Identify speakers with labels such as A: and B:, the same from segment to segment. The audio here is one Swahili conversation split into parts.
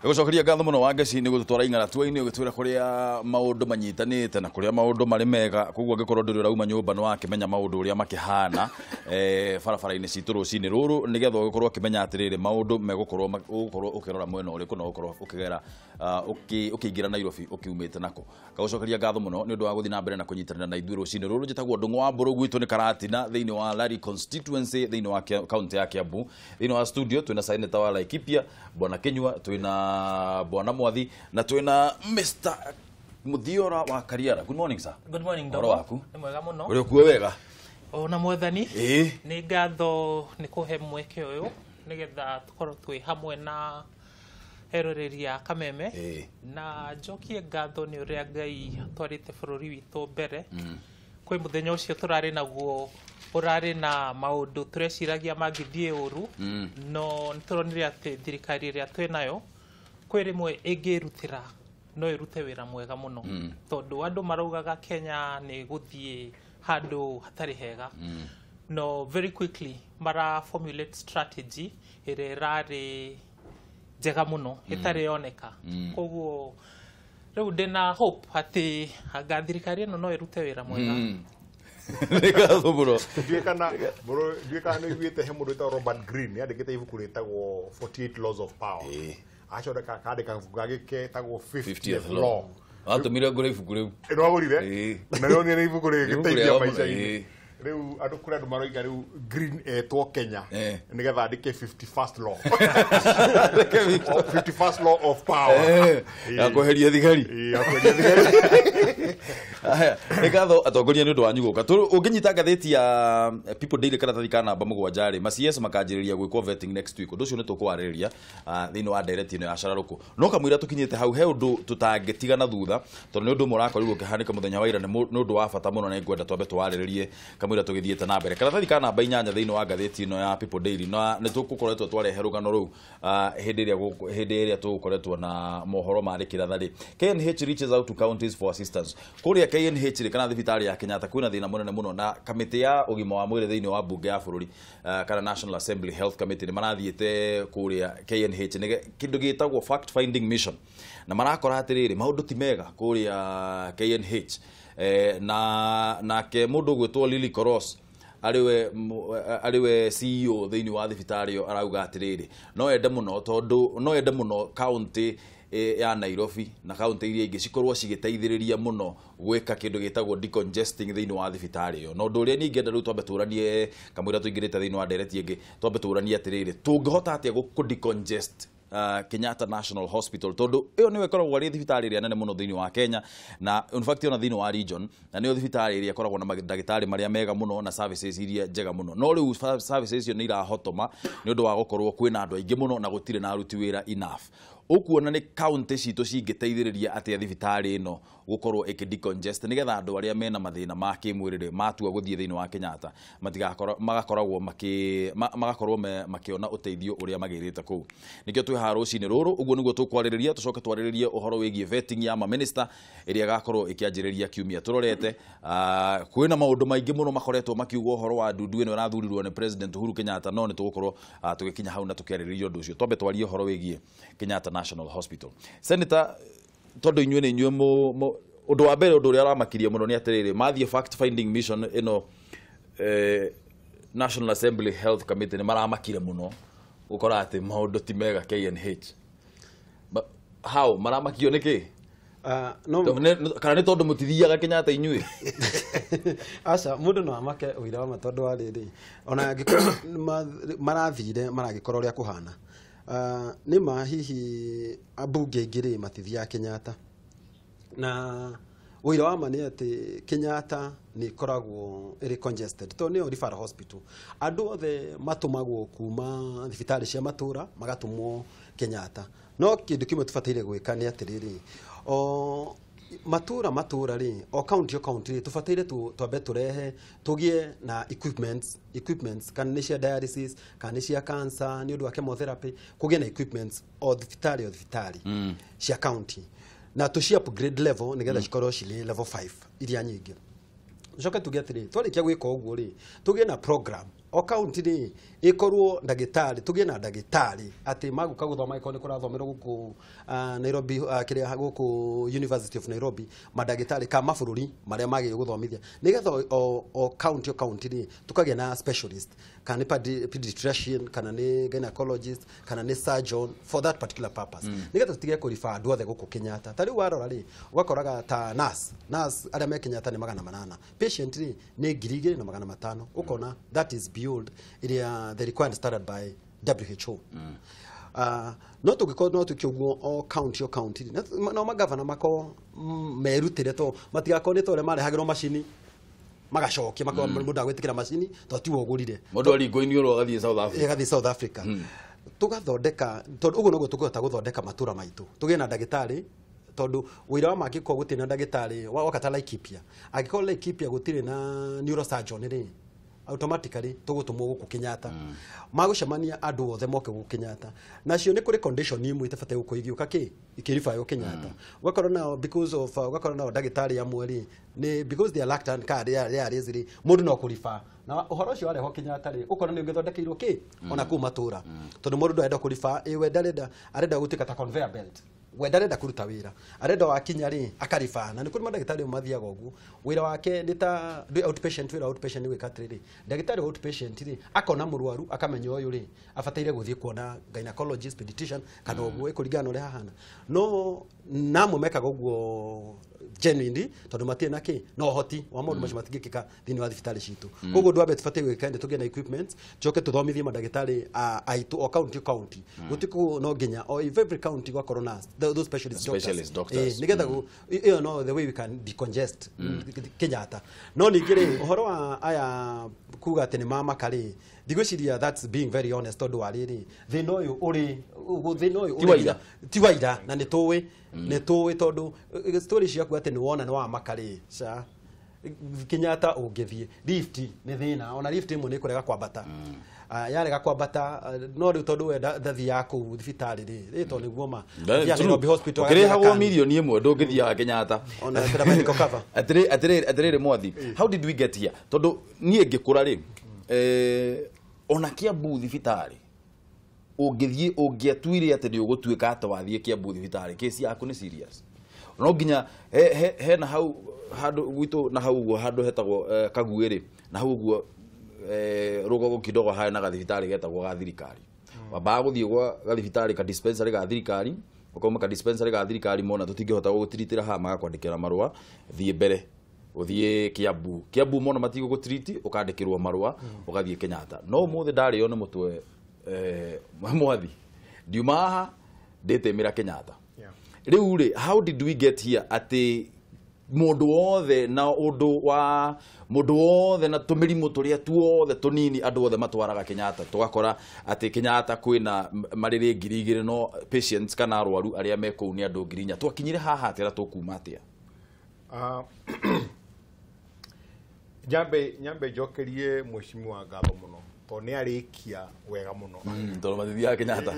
A: Gucokeria ngatho muno wa ngeci ni gutwara ing'ara tuaini ugitwira kuria maundu manyitanite na kuria maundu mari mega koguo ngikorwo nduri rauma nyumba no akimenya maundu uria makihana barabara-ini citu rucini ruru nigetha ugikorwo ukimenya atiriri maundu megukorwo ukirora mwena uriku no ukorwo ukigera ukiingira Nairobi ukiumite nako gagucokeria ngatho muno ni undu wa guthi na mbere na kunyitanira na ithuĩ rucini ruru njitagwo Ndung'u wa Mburu gwitu ni Karatina thiini wa Lari constituency thiini wa county ya Kiambu thiini wa studio twina Senator wa Laikipia Bwana Kinyua twina Bwana Mwathi na twina Mr. Muthiora wa Kariara. Good morning sir.
B: Good morning
A: Ndoro waku
B: ni mwega muno
A: uri kuwe wega
B: ona mwathani ni ngatho ni kuhe mweke uyu nigetha tukorwo twi hamwe na eroreria Kameme na njokie ngatho ni uria Ngai atwarite bururi witu mbere kwi muthenya ucio turari naguo urari na maundu tureciragia mangithie uru no nituronire ati thirikari iria twinayo kwi rimwe ingirutira no irute wira mwega muno tondu andu maraugaga Kenya ni guthie handu hatari hega no very quickly mara formulate strategy ire rari njega muno itari yoneka koguo riu ndina hope ati anga thirikari ino no irute wira mwega
A: ngatho bro
C: ndiekana no igwite he mundu witagwo Robert Greene yandikite ibuku ritagwo 48 laws of power achoda kandika gagike tagwo 50th law
A: atumire ngore ibuku riu
C: ino agurire na no ni ibuku rigiteithia maisha-ini riu andu kuri andu maroiga riu Green etwo Kenya nigetha andike 51st law 51st law of power
A: ya kuheria thigari
C: ya kuheria thigari
A: aya ngatho atongoria ni undu wa nyuguka unginyita ngatheti ya People Daily karatathi ka namba 7 macies makanjiriria gwikwo vetting next week undu ucio ni tukwaririria thiini wa direct ino ya Cararuku no kamwira tukinyite hau he undu tutangitigana thutha tondu ni undu murakorirwo kihanika muthenya wa ira ni undu wa bata muno na ngwenda twambe twaririe kamwira tugithiete na mbere karatathi ka namba 8 thiini wa ngatheti ino ya People Daily na ni tukukoretwo twarehe rugano ru hindi iria tukoretwo na mohoro mari kirathari KNH reaches out to counties for assistance kuria KNH kana thibitari ya Kenyatta kwina thina munene muno na kamiti ya ugima wa mwiri thiini wa bunge ya bururi kana National Assembly Health Committee ni marathiete kuria KNH ni kindu gitagwo fact finding mission na marakora atiriri maundu ti mega kuria KNH na ke mundu gwitwo Lily Koros ariwe CEO thiini wa thibitari arauga atiriri no ende muno county ya Nairobi na county iria ingi cikorwo cigiteithiriria muno gwika kindu gitagwo decongesting thiini wa thibitari yo no nduria ni ngenda ru twambe turanie kamwira tuingirite thiini wa direct ingi twambe turanie atiriri tungihota atia ku decongest Kenyatta National Hospital tondu iyo niwe koragwo ari thibitari iria nene muno thiini wa Kenya na in fact ona thiini wa region na niyo thibitari iria koragwo na madagitari maria mega muno na services iria njega muno no riu services icio ni irahotoma ni undu wa gukorwo kwina andu aingi muno na gutire na aruti wira enough ukuona ni county citu cingiteithiriria atia thibitari ino gukorwo ikidecongest nigetha andu aria mena mathina ma kimwirire matua guthie thiini wa Kenyatta magakoragwo makiona uteithio uria magirite ku nikio twi harucini ruru uguo niguo tukwariria tucoke twariririe uhoro wigie vetting ya maminister iria gakorwo ikianjiriria kiumia turorete kwina maundu maingi muno makoretwo makiugwo uhoro wa ndundu ino rathurirwo ni President Uhuru Kenyatta no ni tugukorwo tugikinya hau na tukiaririria undu ucio twambe twarie uhoro wigie Kenyatta National Hospital. Senator tondu inyuĩ ni inyuĩ undu wa mbere undu uria aramakirie muno ni atiriri mathie fact finding mission ino National Assembly Health Committee ni maramakire muno ukora ati maundu ti mega KNH how maramakio niki
D: no
A: kana ni tondu mutithiaga Kenyatta inyuĩ
D: asa mundu no amake uira wa matondu wa riri ona ngikorwo marathire maragikorwo ria kuhana ni mahihi abunge ngiri matithia Kenyatta na wira wa mani ati Kenyatta ni koragwo iri congested to ni referral hospital andu othe matumagwo kuma thibitari cia matura magatumwo Kenyatta no kindu kimwe tufataire gwika ni atiriri matura ri o county tufataire twambe turehe tugie na equipments kana ni cia dialysis kana ni cia cancer ni undu wa chemotherapy kugie na equipments o thibitari cia county na tucia upgrade level nigetha cikorwo cili level 5 iria nyingi Joke tugetiri twarikia gwika uguo ri tugie na program o county ni ikorwo ndagitari tugie na ndagitari ati maguka guthoma iko ni kurathomerwo guku Nairobi kiria guku University of Nairobi madagitari ka mabũrũri maria magi guthomithia nigetha o county ni tukagia na specialist kana pediatrician kana ni gynecologist kana ni surgeon for that particular purpose nigetha tutige kurifa andu othe guku Kenyatta tari warora ri ugakoraga ta nurse aria me Kenyatta ni 800 patient ni 2500 ukona that is beyond the required standard by WHO. No tukiguo o county no magavana mako merutire to matigakone to le mare hagiro machine magacokia mako mundu agwitikira machine to ti wogurire
A: mundu ari ngoini ro gathie South Africa
D: tugathondeka tondu uguo noguo tukihota guthondeka matura maitu tugie na ndagitari tondu wira wa makiko gutina ndagitari wakata Laikipia agikora Laikipia gutire na neurosurgeon ri automatically tugutumwo guku Kenyatta magucemania andu othe moke guku Kenyatta nacio ni kuri condition imwe itafate gukuigiuka ki ikirifa yo Kenyatta wakora na because of wakora na ndagitari amwe ri ni because they are lactant card ya rezili mundu no kurifa na uhoro cio areho Kenyatta ri ukona ni ngithondekeirwo ki ona ku matura tondu mundu ndarenda kurifa we arenda gutika ta conveyor belt we ndarenda kuruta wira arenda wakinya ri akarifa na ni kuri mandagitari mathiaga ugu wira wake ni ta outpatient ni wikatriri ndagitari outpatient ri akona murwaru akamenya uyu ri afataire guthie kuona gynecologist pediatrician kana ugu ikuringana uri hahana no namwe mekaga uguo genuinely tondu matie na ki no hoti wa mundu macio matingikika thini wa thibitari citu koguo ndwa betufate gwikende tugie na equipment joke tuthomithie mandagitari aitu o county gutiku no nginya o every county gwa corona those specialist doctors nigetha you know the way we can decongest Kenyatta no ningire uhoro wa aya kuga tene mama kale digociria that's being very honest tondu wariri thino uyu uri thino uyu tiwaira na nituwe tondu story ciaku ati ni wona ni wa makari cha Kenyatta ungithie lift ni thina ona lift imwe ni kurega kwambata yarega kwambata no riu tondu we ndathi yaku thibitari ri to niguo ma Nairobi hospital
A: kirihagwo milioni imwe ndungithia Kenyatta
D: ona medical cover
A: atire mwathi how did we get here tondu nie ngikura ri ona Kiambu thibitari ungithie ungiatuire ati ni ugutuika atwathie Kiambu thibitari kesi yaku ni serious no nginya he na hau handu gwitu na hau guo handu hetagwo Kaguiri na hau guo rugogo kidogo hae na gathibitari getagwo ga thirikari wamba guthie gwa gathibitari ka dispensary ga thirikari ukoma ka dispensary ga thirikari mona tutingihota gutritira ha magakwandikira marua thie mbere uthie Kiambu mona matigo gutriti ukandikirwo marua ugathie Kenyatta no muthe ndari one mutwe mwathi ndiumaha ndetemira Kenyatta riu ri how did we get here ati mundu wothe na undu wa mundu wothe na tumirimu turia tuothe tunini andu othe matwaraga Kenyatta tugakora ati Kenyatta kwina mariri 2,000 no patients kana arwaru aria mekuu ni andu 4,000 twakinyire haha atira tukuma atia
C: nyambe jokerie mheshimiwa ngatho muno to ni arikia wega muno
A: tondu matithia Kenyatta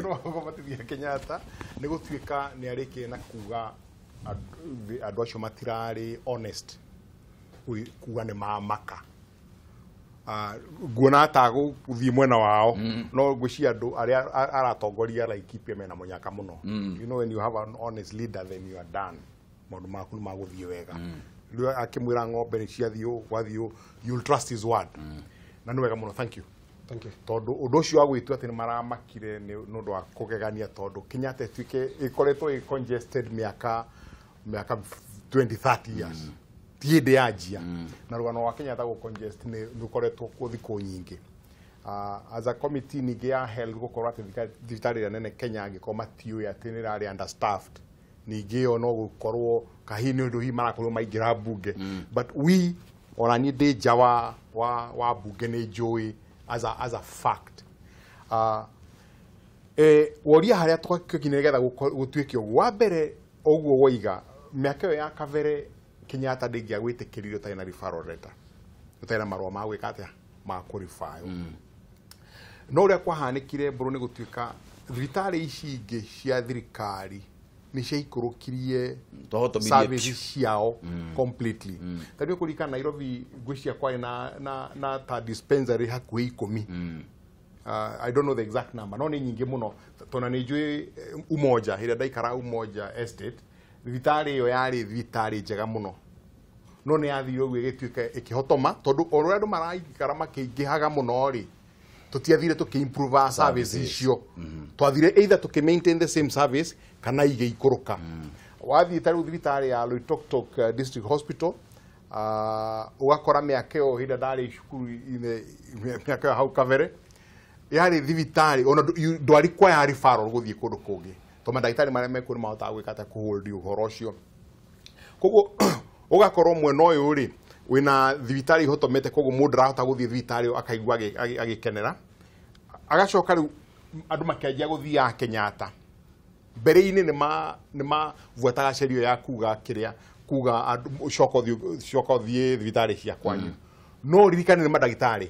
C: no matithia Kenyatta ni gutuika ni arikia na kuga andu acio matirari honest kuga ni mamaka nguona atago guthie mwena wao no ngwicia andu aria aratongoria Laikipia mena munyaka muno you know when you have an honest leader then you are done maundu maku ni maguthie wega riu akimwira ng'ombe ni ciathio wathio you'll trust his word na ni wega muno thank you tondu undu ucio agwitu ati ni maramakire ni nundu wa kugegania tondu Kenyatta tuike ikoretwo congested miaka 20-30 years tiende ajia na rugano wa Kenyatta go congest ni ukoretwo ku thiko nyingi as a committee ni ya health gukorwo ati thibitari nene Kenya ngikoma tiyo ati ni rari understaffed ningi ono gukorwo kahini undu hi marakorwo maingira bunge but we ona ni de jawa wa bunge ni joy as a fact woria haria twakinyira getha gutuike wa mbere oguo woiga miaka ya kavere Kenyatta ndingia gwitikirio tai na referral letter utaina marwa ma gwika atia ma qualify no ria kwahanikire mburu ni gutuika thibitari ici ingi cia thirikari nĩ ciaikũrũkirie
A: Twahotomirie
C: services ciao completely. Tariũ kũrika Nairobi ngwĩcia kwarĩ na ta dispensary hakuhĩ 10. I don't know the exact number. No nĩ nyingĩ mũno. Tona nĩ njũĩ Umoja, hĩrĩa ndaikara Umoja Estate, thibitarĩ ĩyo yarĩ thibitarĩ njega mũno. No nĩ yathire ũguo ĩgĩtuĩka ĩkĩhotoma tondũ o ũrĩa andũ maraikara makĩingĩhaga mũno rĩ, tũtiathire tũkĩ-improve services icio. Twathire either tũkĩ-maintain the same service kana igĩikũrũka. Wathiĩ ta rĩu thibitarĩ ya Loitoktok District Hospital, ũgakora mĩaka ĩyo hĩndĩ ndarĩ cukuru-inĩ mĩaka ĩyo hau kabere, yarĩ thibitarĩ ona ndwari kwa ya referral gũthiĩ kũndũ kũngĩ. Tondũ mandagĩtarĩ marĩa mekuo nĩ mahotaga gwĩka ta kũhold ũhoro ũcio. Koguo ũgakorwo mwena ũyũ rĩ wĩna thibitarĩ ihotomete, koguo mũndũ arahota gũthiĩ thibitarĩ akaigua agĩkenera. Agacoka rĩu andũ makĩanjia gũthiaga Kenyatta. Mbere-inĩ nĩ mabuataga sheria ya kuga coka ũthiĩ thibitarĩ cia kwanyu. No ririkane nĩ mandagĩtarĩ.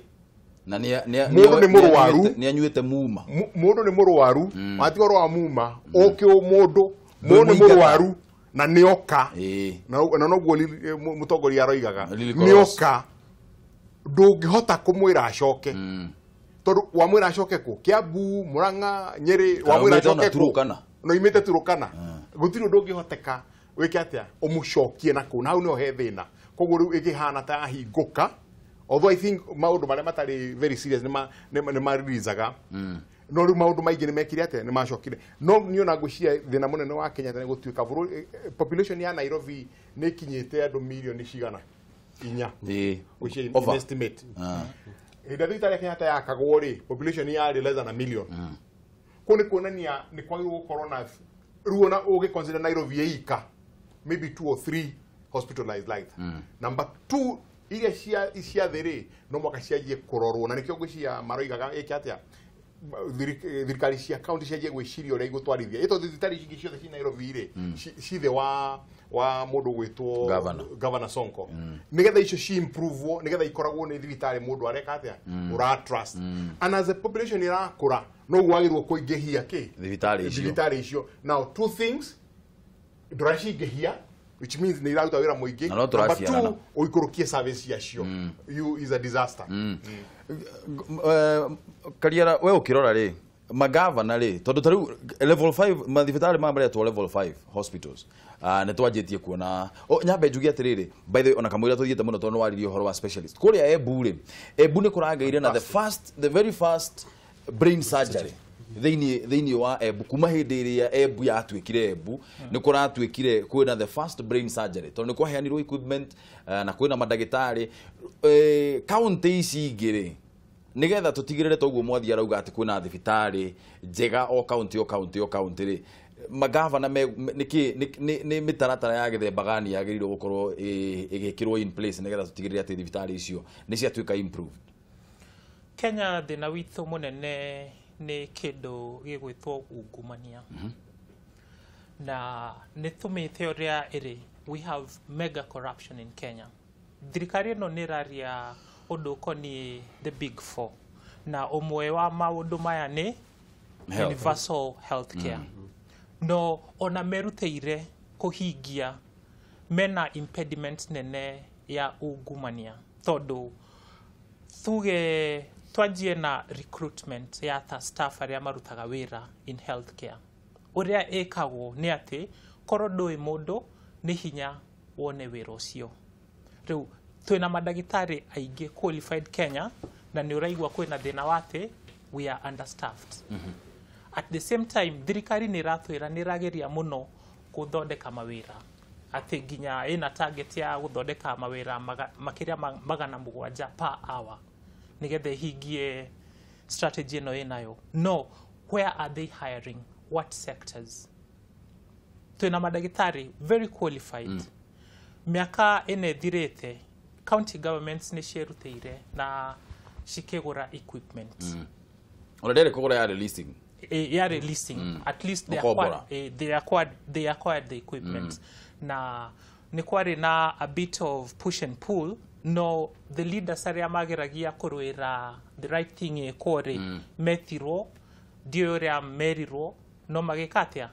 A: Na
C: mũndũ nĩ mũrwaru,
A: nĩ anyuĩte muma.
C: Mũndũ nĩ mũrwaru, watiga ro muma, okĩo mũndũ nĩ mũrwaru na nĩoka. Na noguo mũtongoria aroigaga. Nĩoka ndũngĩhota kũmwĩra acoke. Tondũ wamwĩra acoke kũ? Kiambu, Murang'a, Nyeri, wamwĩra acoke kũ? No imĩte Turukana. Gũtirĩ ũndũ ũngĩhoteka wĩke atĩa ũmũcokie na kũ. Na hau nĩho he thĩna. Koguo rĩu ĩkĩhana ta yahingũka. Although I think maũndũ marĩa matarĩ very serious nĩ maririzaga. No rĩu maũndũ maingĩ nĩ mekire atĩa nĩ macokire. No niĩ ona ngwĩciria thĩna mũnene wa Kenya nĩ gũtuĩka population ya Nairobi nĩ ikinyĩte andũ milioni cigana 4. Which is an estimate. Hĩndĩ thibitarĩ ya Kenyatta yakagwo rĩ, population yarĩ less than a million. Kũu nĩ kuonania nĩ kwagĩrĩirwo gũkorwo na rĩu ona ũgĩconsider Nairobi ĩika maybe 2 or 3 hospitalized like that. Number 2 iria cia thĩ no mwaka cianjie kũrorwo na nĩkĩo ngwĩciria maroigaga ĩkĩ atĩa thirikari cia county cianjie gwĩciria ũrĩa igũtwarithia. Ĩto thibitarĩ ingĩ ciothe ci Nairobi rĩ cithe wa mũndũ gwĩtwo Governor Sonko. Nĩgetha icio ci improve nĩgetha ikoragwo nĩ thibitarĩ mũndũ areka atĩa ũra trust. And as the population irakũra no wagĩrĩirwo kũingĩhia kĩ thibitarĩ icio. Now 2 things ndũracingĩhia, which means nĩ iraruta wĩra mũingĩ. Number 2 ũikũrũkie service yacio is a disaster.
A: Kariara we ũkĩrora rĩ magavana rĩ tondũ tarĩu level 5 mathibitarĩ maretwo level 5 hospitals nĩ twanjĩtie kuona nyambe njugi atĩrĩrĩ by the way ona kamũira tũthiĩte mũno tondũ waririe ũhoro wa specialist kũrĩa Embu rĩ Embu nĩ kũrangĩire na the very first brain surgery thĩinĩ wa Embu kuma hĩndĩ ĩrĩa Embu yatuĩkire Embu nĩ kũratuĩkire kwĩna the first brain surgery tondũ nĩ kwaheanirwo equipment na kwĩna mandagĩtarĩ county ici ingĩ rĩ nigetha tũtigĩrĩre toguo mwathi arauga atĩ kwĩna thibitarĩ njega o county rĩ magavana nĩ mĩtaratara ya gĩthemba gani yagĩrĩirwo gũkorwo ĩgĩkĩrwo in place nigetha tũtigĩrĩre atĩ thibitarĩ icio nĩ ciatuĩka improved.
B: Kenya thĩna witũ mũnene nĩ kĩndũ gĩgwĩtwo ungumania. Na nĩ tũmĩte ũrĩa ĩrĩ we have mega corruption in Kenya. Thirikari ĩno nĩ ĩraria ũndũ ũkoniĩ the big 4 na ũmwe wa maũndũ maya nĩ universal health care. No ona merutĩire kũhingia mena impediment nene ya ungumania tondũ tuge twanjie na recruitment ya ta staff arĩa marutaga wĩra in health care. Ũrĩa ĩkagwo nĩ atĩ korwo ndũĩ mũndũ nĩ hinya wone wĩra ũcio. Rĩu twĩna mandagĩtarĩ aingĩ qualified Kenya na nĩ ũraigua kwĩna thĩna wa atĩ we are understaffed. At the same time thirikari nĩ ĩratwĩra nĩ ĩrageria mũno gũthondeka mawĩra atĩ nginya ĩna target ya gũthondeka mawĩra makĩria 700 per hour nigetha ihingie strategy ĩno ĩnayo. No, where are they hiring? What sectors? Twĩna mandagĩtarĩ very qualified. Mĩaka ĩna ĩthirĩte county governments nĩ ciĩrutĩire na cikĩgũra equipment.
A: Ona ndĩrĩ kũgũra ya releasing.
B: Yeah, releasing. At least they acquired the equipment. Na nĩ kwarĩ na a bit of push and pull. No, the leaders arĩa mageragia kũrũĩra the right thing ĩkwo rĩ metirwo ndiũ ũrĩa merirwo no magĩka atĩa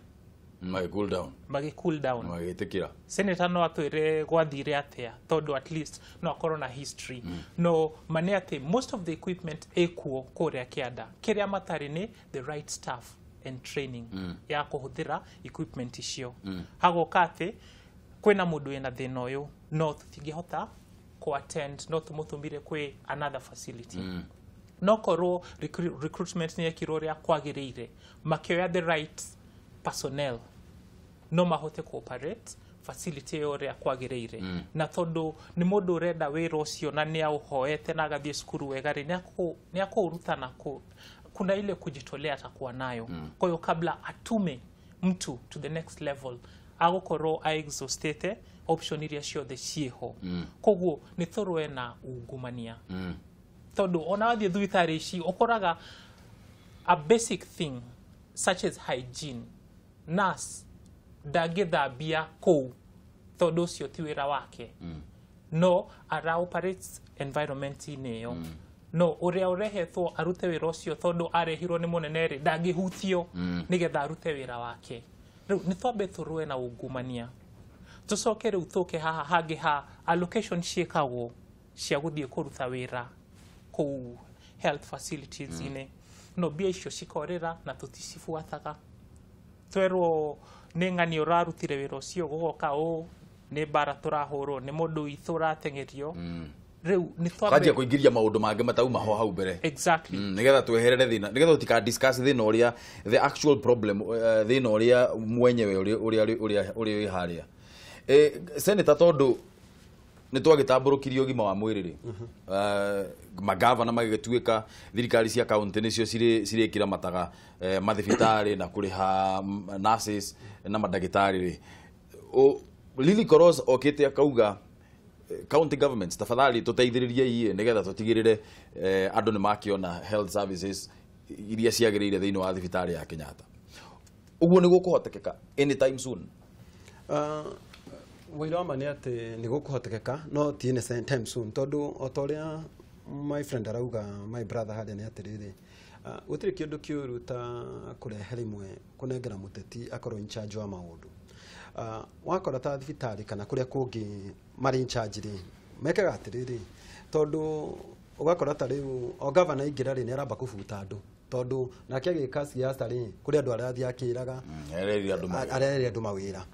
A: cool down
B: cool down
A: magitikira
B: senator no atwire gwathire atia tondu at least no akorwo na history no mane ati most of the equipment ekuo kuria kianda kiria matari ni the right staff and training ya kuhuthira equipment icio hagoka ati kwina mundu ena thina uyu no tutingihota ko attend no tumutumbire kwi another facility no korwo recruitment ni ekiroria kwagiriire makioya the right personnel no mahote cooperate facility yoria kwagiriire na tondu ni mundu urenda wira ucio na ni auhoete na gathie skuru wega ri ni akurutana kuna ile kujitolea atakuwa nayo kwa hiyo kabla atume mtu to the next level agukoro exhausted option iria ciothe ciho koguo ni thorwe na ungumania tondu ona wathie thibitari ici ukoraga a basic thing such as hygiene nurse ndangithambia kou tondu ucio ti wira wake no ara operates environment ineyo no uria urehetwo arute wira ucio tondu arehirwo ni munene ri ndangihutio nigetha arute wira wake riu ni twambe thurwe na ungumania tucoke riu tuke haha hangi ha allocation ciekagwo cia guthie kuruta wira ku health facilities ine no bia icio cikorera na tuticifuataga twerwo ni ngani urarutire wira ucio gugoka ni bara turahurwo ni mundu ithura tengerio riu ni twambe
A: kajia kuingiria maundu mangi matauma ho hau mbere
B: exactly
A: nigetha tweherere thina nigetha tutika discuss thina uria the actual problem thina uria mwenyewe uria haria senator tondu ni twagitamburukirio gima wa mwiriri magavana magituika thirikari cia county nicio cirekira mataga mathibitari na kuriha nurses na madagitari ri Lily Koros okete akauga county governments tafadhali tuteithiririe ii nigetha tutigirire andu ni makiona health services iria ciagirire thiini wa thibitari ya Kenyatta uguo ni gukuhotekeka anytime soon
D: Wairama ni ati ni gukuhotekeka no ti in time soon tondu otoria my friend arauga my brother hade ni atiriri gutiri kindu kiuru ta kurehe rimwe kunengera muteti akorwo in charge wa maundu wakora ta thibitari kana kuria kungi mari in charge ri mekaga atiriri tondu ugakora ta riu o governor ingira ri ni aramba kubuta andu tondu nake agika siasa ri kuria andu arathi akiraga areri andu mawira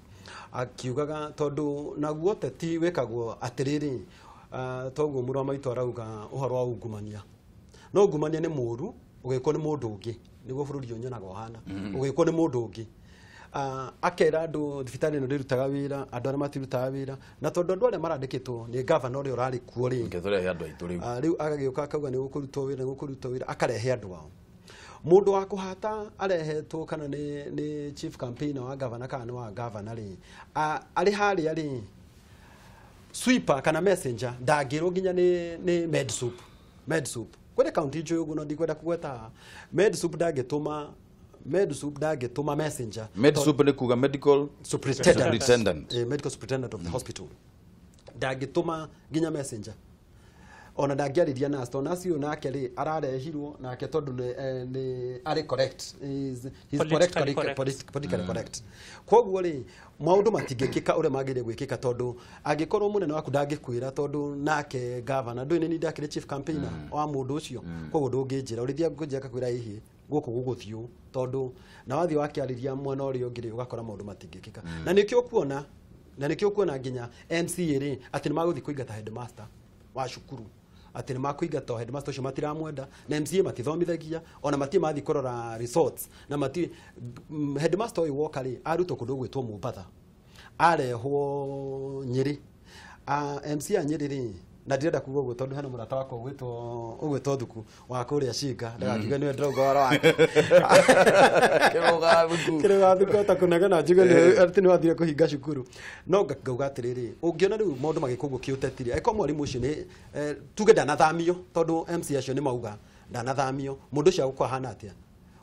D: akiugaga tondu naguo teti wekagwo atiriri toguo muru maitu arauga uhoro wa ungumania no ungumania ni muru ugiko ni mundu ungi niguo bururi unyonaga ohana ugiko ni mundu ungi akera andu thibitari no rirutaga wira andu aria matirutaga wira na tondu andu aria marandikitwo ni governor uria urari kuo ri
A: ngethore andu aitu
D: riu agagiuka akauga ni gukurutwo wira akarehe andu wao mundu wa kuhata arehetwo kana ni chief campaigner wa governor kana wa governor ri ari hari ari sweeper kana messenger ndagirwo ginya ni med soup kwenda county jogo no ndikwenda kugweta med soup ndagituma messenger
A: med soup ni kuga medical superintendent
D: medical superintendent of the hospital ndagituma ginya messenger ona ndagiariria na sto nacio nake ri ararehirwo nake tondu ni ari correct is politically correct koguo ri maundu matingikika ure magire gwikika tondu angikorwo munene waku ndangikwira tondu nake governor ndui ni ndakire chief campaigner wa mundu ucio koguo ndunginjira urithia ngunjeka kwira hihi guku guguthio tondu na wathi wakiariria mwana uri ungiri ugakora maundu matingikika na nikio kuona nginya MCA ri ati ni maguthi kuingata headmaster wa cukuru ati ni makuingata headmaster ucio matiramwenda na MCA matithomithagia ona matie mathi kurora resorts na matie headmaster uyu wokari aruto kundu gwitwo Mumbatha arehwo Nyeri MCA Nyeri ri na ndirenda kuga guo tondu hena murata wako ugwitwo thuku wa kuria Shinga ndakiga niwe ndrogora wake kiroga thuku ta kunagana njuga ni ati ni wathire kuhinga cukuru no ngauga atiriri ungiona riu maundu magikugu kiutetiri eko mwarimu ucio ni tuge ndanathamio tondu MC acio ni mauga ndanathamio mundu cia gukwa hana atia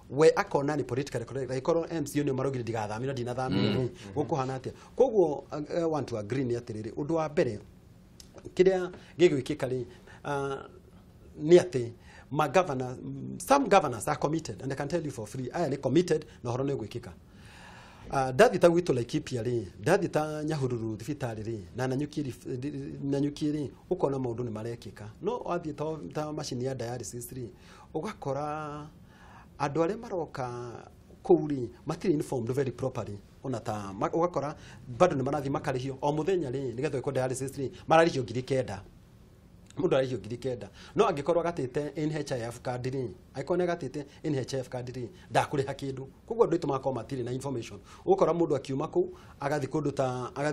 D: we akona ni politically correct ikorwo MC ni marogire ndigathamio ndinathamio gukuhana atia koguo want to agree ni atiriri undu wa mbere kiria gigwikika ri ni ati some governors are committed and I can tell you for free I am committed na horo ni gwikika ndathita gwitå Laikipia rä ndathita Nyahururu thibitarä rä na nyuki rä ukona maundu nä marekĩka no wathiĩ ta macini ya dialysis rĩ ugakora andũ arĩa maroka kũu rĩ matirĩ informed very properly ona ta ugakora bado nĩ marathiĩ makarĩhio o mũthenya rĩ nĩgetha ĩkwo dialysis rĩ mararĩhio 9,000 mundu arĩhio 9,000 no angĩkorwo agatĩte NHIF card rĩ angĩkorwo nĩ agatĩte NHIF card rĩ ndakũrĩha kĩndũ koguo andũ aitũ makorwo matirĩ na information ũgũkora mũndũ akiuma kũu agathi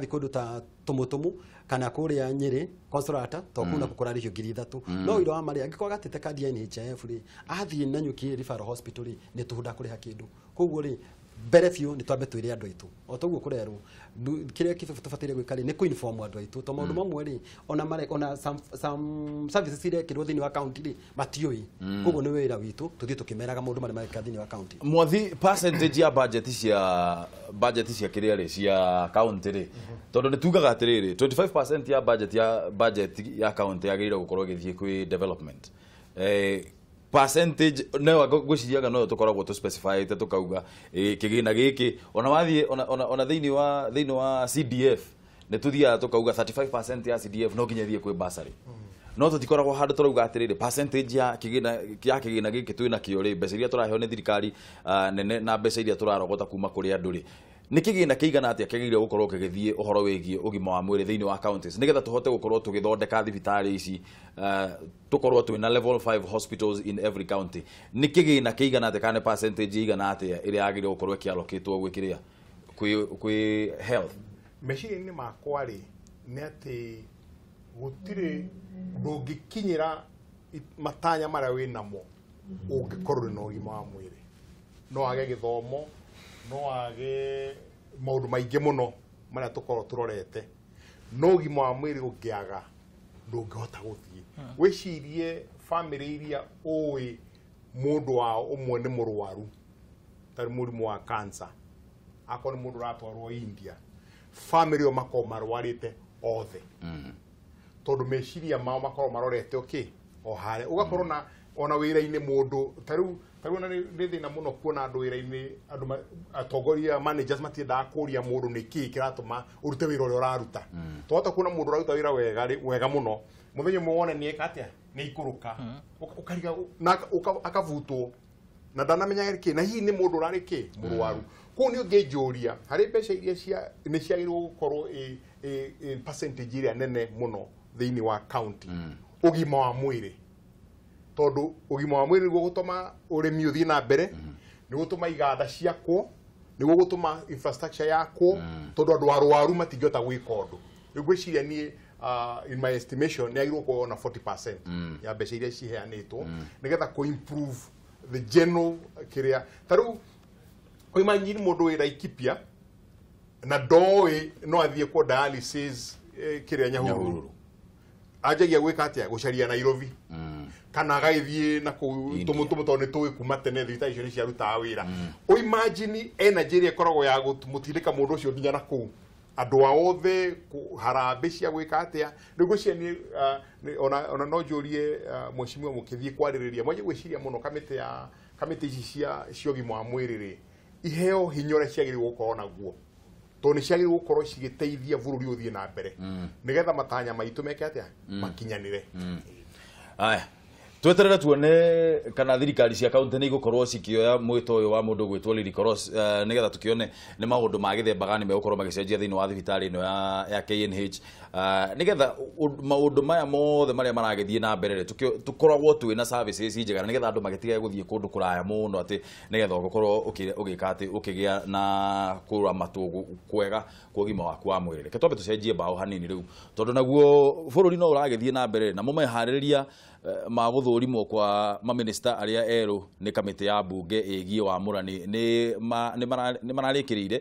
D: kũndũ ta tumutumu kana kũrĩa Nyĩrĩ Consolata to kuna kũrarĩhio 3,000 no iro wa marĩ angĩkorwo agatĩte card ya NHIF rĩ athiĩ na Nyuki referral hospital rĩ nĩ tũhunda kũrĩha kĩndũ koguo rĩ mbere biũ nĩ twambe twĩre andũ aitũ o toguo kũrerwo kĩrĩa tũbataire gwĩka rĩ nĩ kũ-inform andũ aitũ to maũndũ mamwe rĩ ona some services irekĩrwo thĩinĩ wa county rĩ matiũĩ koguo nĩ wĩra witũ tũthiĩ tũkĩmeraga maũndũ marĩa mareka thĩinĩ wa county
A: Mwathi percentage ya budget cia kĩrĩa rĩ cia county rĩ tondũ nĩ tugaga atĩrĩrĩ 25% ya budget ya county yagĩrĩirwo gũkorwo ĩgĩthiĩ kwĩ development percentage no gwĩciriaga no tũkoragwo tu specify te tukauga kĩgĩna gĩkĩ ona wathiĩ ona thĩinĩ wa CDF nĩ tuthiaga tukauga 35% ya CDF no nginya thiĩ kwĩ bursary no tũtikoragwo handũ tũrauga atĩrĩrĩ percentage ya kĩgĩna gĩkĩ twĩna kĩo rĩ mbeca iria tũraheo nĩ thirikari nene na mbeca iria tũrarogota kuma kũrĩ andũ rĩ nĩ kĩgĩna kĩigana atĩa kĩgĩrĩire gũkorwo kĩgĩthiĩ ũhoro wĩgiĩ ũgima wa mwĩrĩ thĩinĩ wa counties nĩgetha tũhote gũkorwo tũgĩthondeka thibitarĩ ici tũkorwo twĩna level 5 hospitals in every county nĩ kĩgĩna kĩigana atĩa kana percentage igana atĩa ĩrĩa yagĩrĩire gũkorwo ĩkĩallocatwo gwĩkĩrĩa kwĩ health
C: meciria-inĩ makwa rĩ nĩ atĩ gũtirĩ ndũngĩkinyĩra matanya marĩa wĩ namo ũngĩkorwo na ũgima wa mwĩrĩ no age gĩthomo no age maũndũ maingĩ mũno marĩa tũkorwo tũrorete no ũgima wa mwĩrĩ ũngĩaga ndũngĩhota gũthiĩ wĩcirie family iria ũĩ mũndũ wao ũmwe nĩ mũrwaru tarĩ mũrimũ wa cancer akorwo nĩ mũndũ ũratwarwo India family o makorwo marwarĩte othe tondũ meciria mao makorwo marorete o harĩa ũgakorwo ona wĩra-inĩ mũndũ tarĩu na nĩ thĩna mũno kuona andũ wĩra-inĩ andũ atongoria managers matiendaga kũria mũndũ nĩkĩ kĩratũma ũrute wĩra ũrĩa ũraruta twahota kuona mũndũ ũraruta wĩra wega mũno mũthenya ũmwe wone nĩ eka atĩa nĩ ikũrũka ũkariga akavutwo na ndanamenya kĩ na hihi nĩ mũndũ ũrarĩ kĩ mũrwaru kũu nĩ ũngĩnjũria harĩ mbeca iria nĩ ciagĩrĩirwo gũkorwo percentage iria nene mũno thĩinĩ wa county ũgima wa mwĩrĩ tondũ ũgima wa mwĩrĩ nĩguo gũtũma ũrĩmi ũthiĩ na mbere nĩguo gũtũma iganda ciakwo nĩguo gũtũma infrastructure yakwo tondũ andũ arwaru matingĩhota gwĩka ũndũ ngwĩciria niĩ in my estimation nĩ agĩrĩirwo gũkorwo na 40% ya mbeca iria ciheanĩtwo nĩgetha kũ-improve the general kĩrĩa tarĩu imagine mũndũ wĩ Laikipia na ndoĩ no athiĩ kwa dialysis kĩrĩa Nyahururu ajagia gwĩka atĩa gũcaria Nairobi kana agaithiĩ na kũu tũmũtũmũ tondũ nĩ tũĩ kuma tene thibitarĩ icio nĩ ciarutaga wĩra imagine energy ĩrĩa ĩkoragwo ya gũmũtindĩka mũndũ ũcio nginya na kũu andũ othe harambĩ cia gwĩka atĩa nĩgwĩciria ona no njũrie mheshimiwa mũkĩthiĩ kwarĩrĩria mwanjie gwĩciria mũno kamĩtĩ ici cia ũgima wa mwĩrĩ rĩ iheo hinya ũrĩa ciagĩrĩirwo gũkorwo naguo tondũ nĩ ciagĩrĩirwo gũkorwo cigĩteithia bũrũri ũthiĩ na mbere nĩgetha matanya maitũ meke atĩa makinyanĩre
A: aya tweterere tuone kana thirikari cia kaunti nĩ igũkorwo cikĩoya mwĩto ũyũ wa mũndũ gwĩtwo Lily Cross nĩgetha tũkĩone nĩ maũndũ ma gĩthemba gani megũkorwo magĩcenjia thĩinĩ wa thibitarĩ ĩno ya KNH nĩgetha maũndũ maya mothe marĩa maragĩthiĩ na mbere tũkoragwo twĩna services njega nĩgetha andũ magĩtige gũthiĩ kũndũ kũraya mũno atĩ nĩgetha ũgũkorwo ũgĩka atĩ ũkĩgĩa na kũramatwo kwega kwa ũgima waku wa mwĩrĩ reke twambe tũcenjie mbaũ hanini rĩu tondũ naguo bũrũri no ũragĩthiĩ na mbere na meharĩrĩria ma gũthũrimwo kwa maminister arĩa erũ nĩ kamĩtĩ ya mbunge ĩgiĩ wamũrani nĩ mararĩkĩrĩire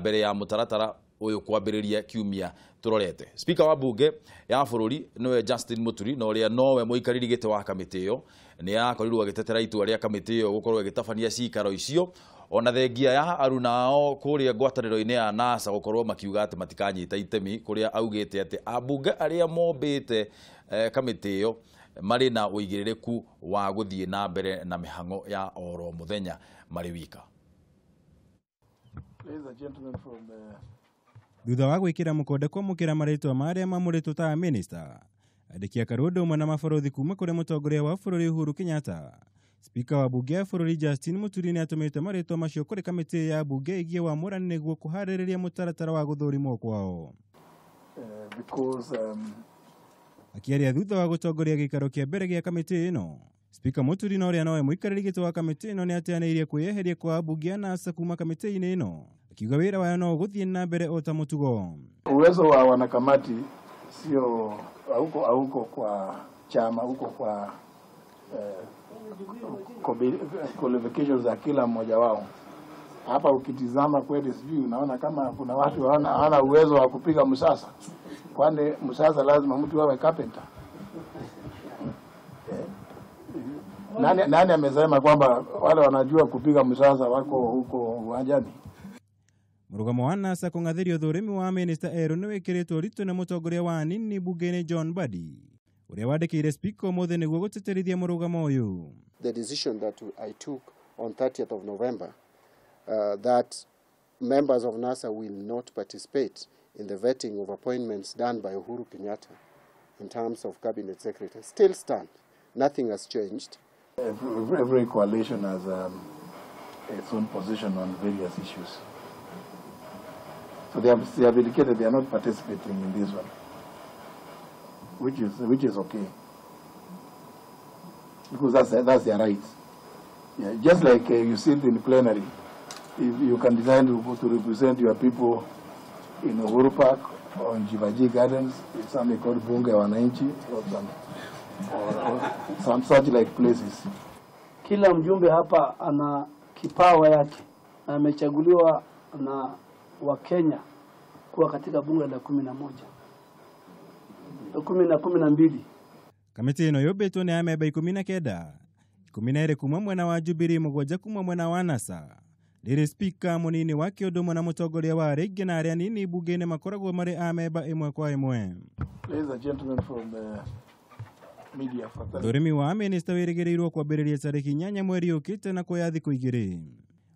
A: mbere ya mũtaratara ũyũ kwambĩrĩria kiumia tũrorete speaker wa mbunge ya bũrũri nĩwe Justin Muturi na ũrĩa nowe mũikarĩri gĩtĩ wa kamĩtĩ ĩyo nĩ yakorirwo agĩtetera itua rĩa kamĩtĩ ĩyo gũkorwo ĩgĩtabania cikaro icio ona thengia ya arunao kũrĩa ngwatanĩro-inĩ ya NASA gũkorwo makiuga atĩ matikanyita itemi kũrĩa augĩte atĩ ambunge arĩa mombĩte kamĩtĩ ĩyo marĩ na ũigĩrĩrĩku wa gũthiĩ na mbere na mĩhang'o ya oro mũthenya marĩ wika
E: Ladies and gentlemen from
F: thutha wa gwikira mukonde kwamukira maritwa maria mamuritwo ta minister andiki a Karundo umwe na maborothi kuma kuri mutongoria wa bururi Uhuru Kenyatta. Spika wa bunge ya bururi Justin Muturi ni atumite maritwa macio kuri kamiti ya bunge igie wa murani niguo kuhaririria mutaratara wa guthurimo kwao.
E: Because
F: akiaria thutha wa gutongoria gikaro kia mbere gia kamiti ino, Spika Muturi no ria noe muikariri gito wa kamiti ino ni atianiirie kuyeheria kwa bunge ya NASA kuma kamiti ino, akiuga wira wayo no guthie na mbere ota mutugo.
E: Uwezo wa wanakamati sio hauko kwa chama, huko kwa qualifications za kila mmoja wao. Hapa ukitizama kweli sijui unaona kama kuna watu hawana uwezo wa kupiga msasa. Kwani msasa lazima mtu awe carpenter. Nani amesema kwamba wale wanajua kupiga msasa wako huko uwanjani?
F: Murugamo wa NASA kungathirio Uthurimi wa maminister eru ni wikiritwo ritu na mutongoria wa nini bungeni John Badi, uria wandikire spika mothe niguo guteterithia murugamo uyu.
G: The decision that I took on 30th of November that members of NASA will not participate in the vetting of appointments done by Uhuru Kenyatta in terms of cabinet secretaries still stand. Nothing has changed.
E: Every coalition has its own position on various issues. So they have indicated they are not participating in this one, which is okay, because that's their right. Yeah, just like you sit in plenary, if you can decide to represent your people in Uhuru Park or in Jivaji Gardens, it's something called Bunge Wananchi or some such like places.
H: Kila mjumbe hapa ana kipawa yake na amechaguliwa na wa Kenya kuwa katika bunge la 12.
F: Kamiti ino yobetwo ni ameba 19, 12 kuma mwena wa Jubilee, 7 kuma mwena wa NASA. Riri spika munini wa Kiodomo na mutongoria wa rege na aria nini bungeni makoragwo mari ameba imwe kwa imwe.
E: Ladies and gentlemen from the media.
F: Uthurimi wa minister wirigirirwo kwambiriria tariki 8 mweri ukite na kuya thiku 2.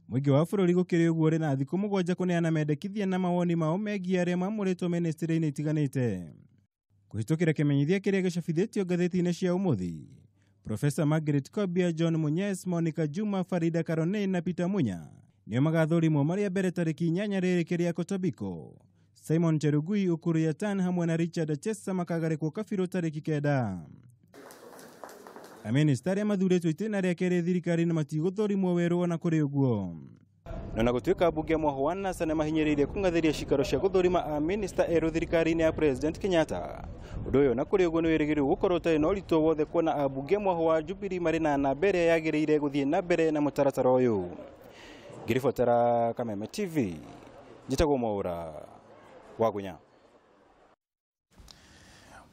F: Mwigi wa bururi gukiri uguo ri na thiku 7 kuneana mendekithia na mawoni mao megie aria mamuritwo ministry-ini itiganite. Kuhitukira kimenyithia kiria gicabithitio ngatheti-ini cia umuthi, Professor Margaret Kobia, John Munyes, Monica Juma, Farida Karone na Peter Munya nio magathurimo maria mbere tariki 8 riri kiria Kotobiko. Simon Cherugui, Ukuru Yatan hamwe na Richard Achesa makagarikwo kabiro tariki 9. Minister mathuretwo itena ria kere thirikari na matiguthurimwo weru na kuri uguo. Na gutwika bunge mwa NASA na mahinyiriire kungathiria cikaro cia guthurima minister eru thirikari-ini ya President Kenyatta. Undu uyu na kuri uguo ni wirigirwo gukorwo tari no rito wothe kuona abunge mwa wa Jubilee mari na mbere yagiriire guthie na mbere na mutaratara uyu. Ngiribotera Kameme TV, njitagwo Mwaura wa Gunya.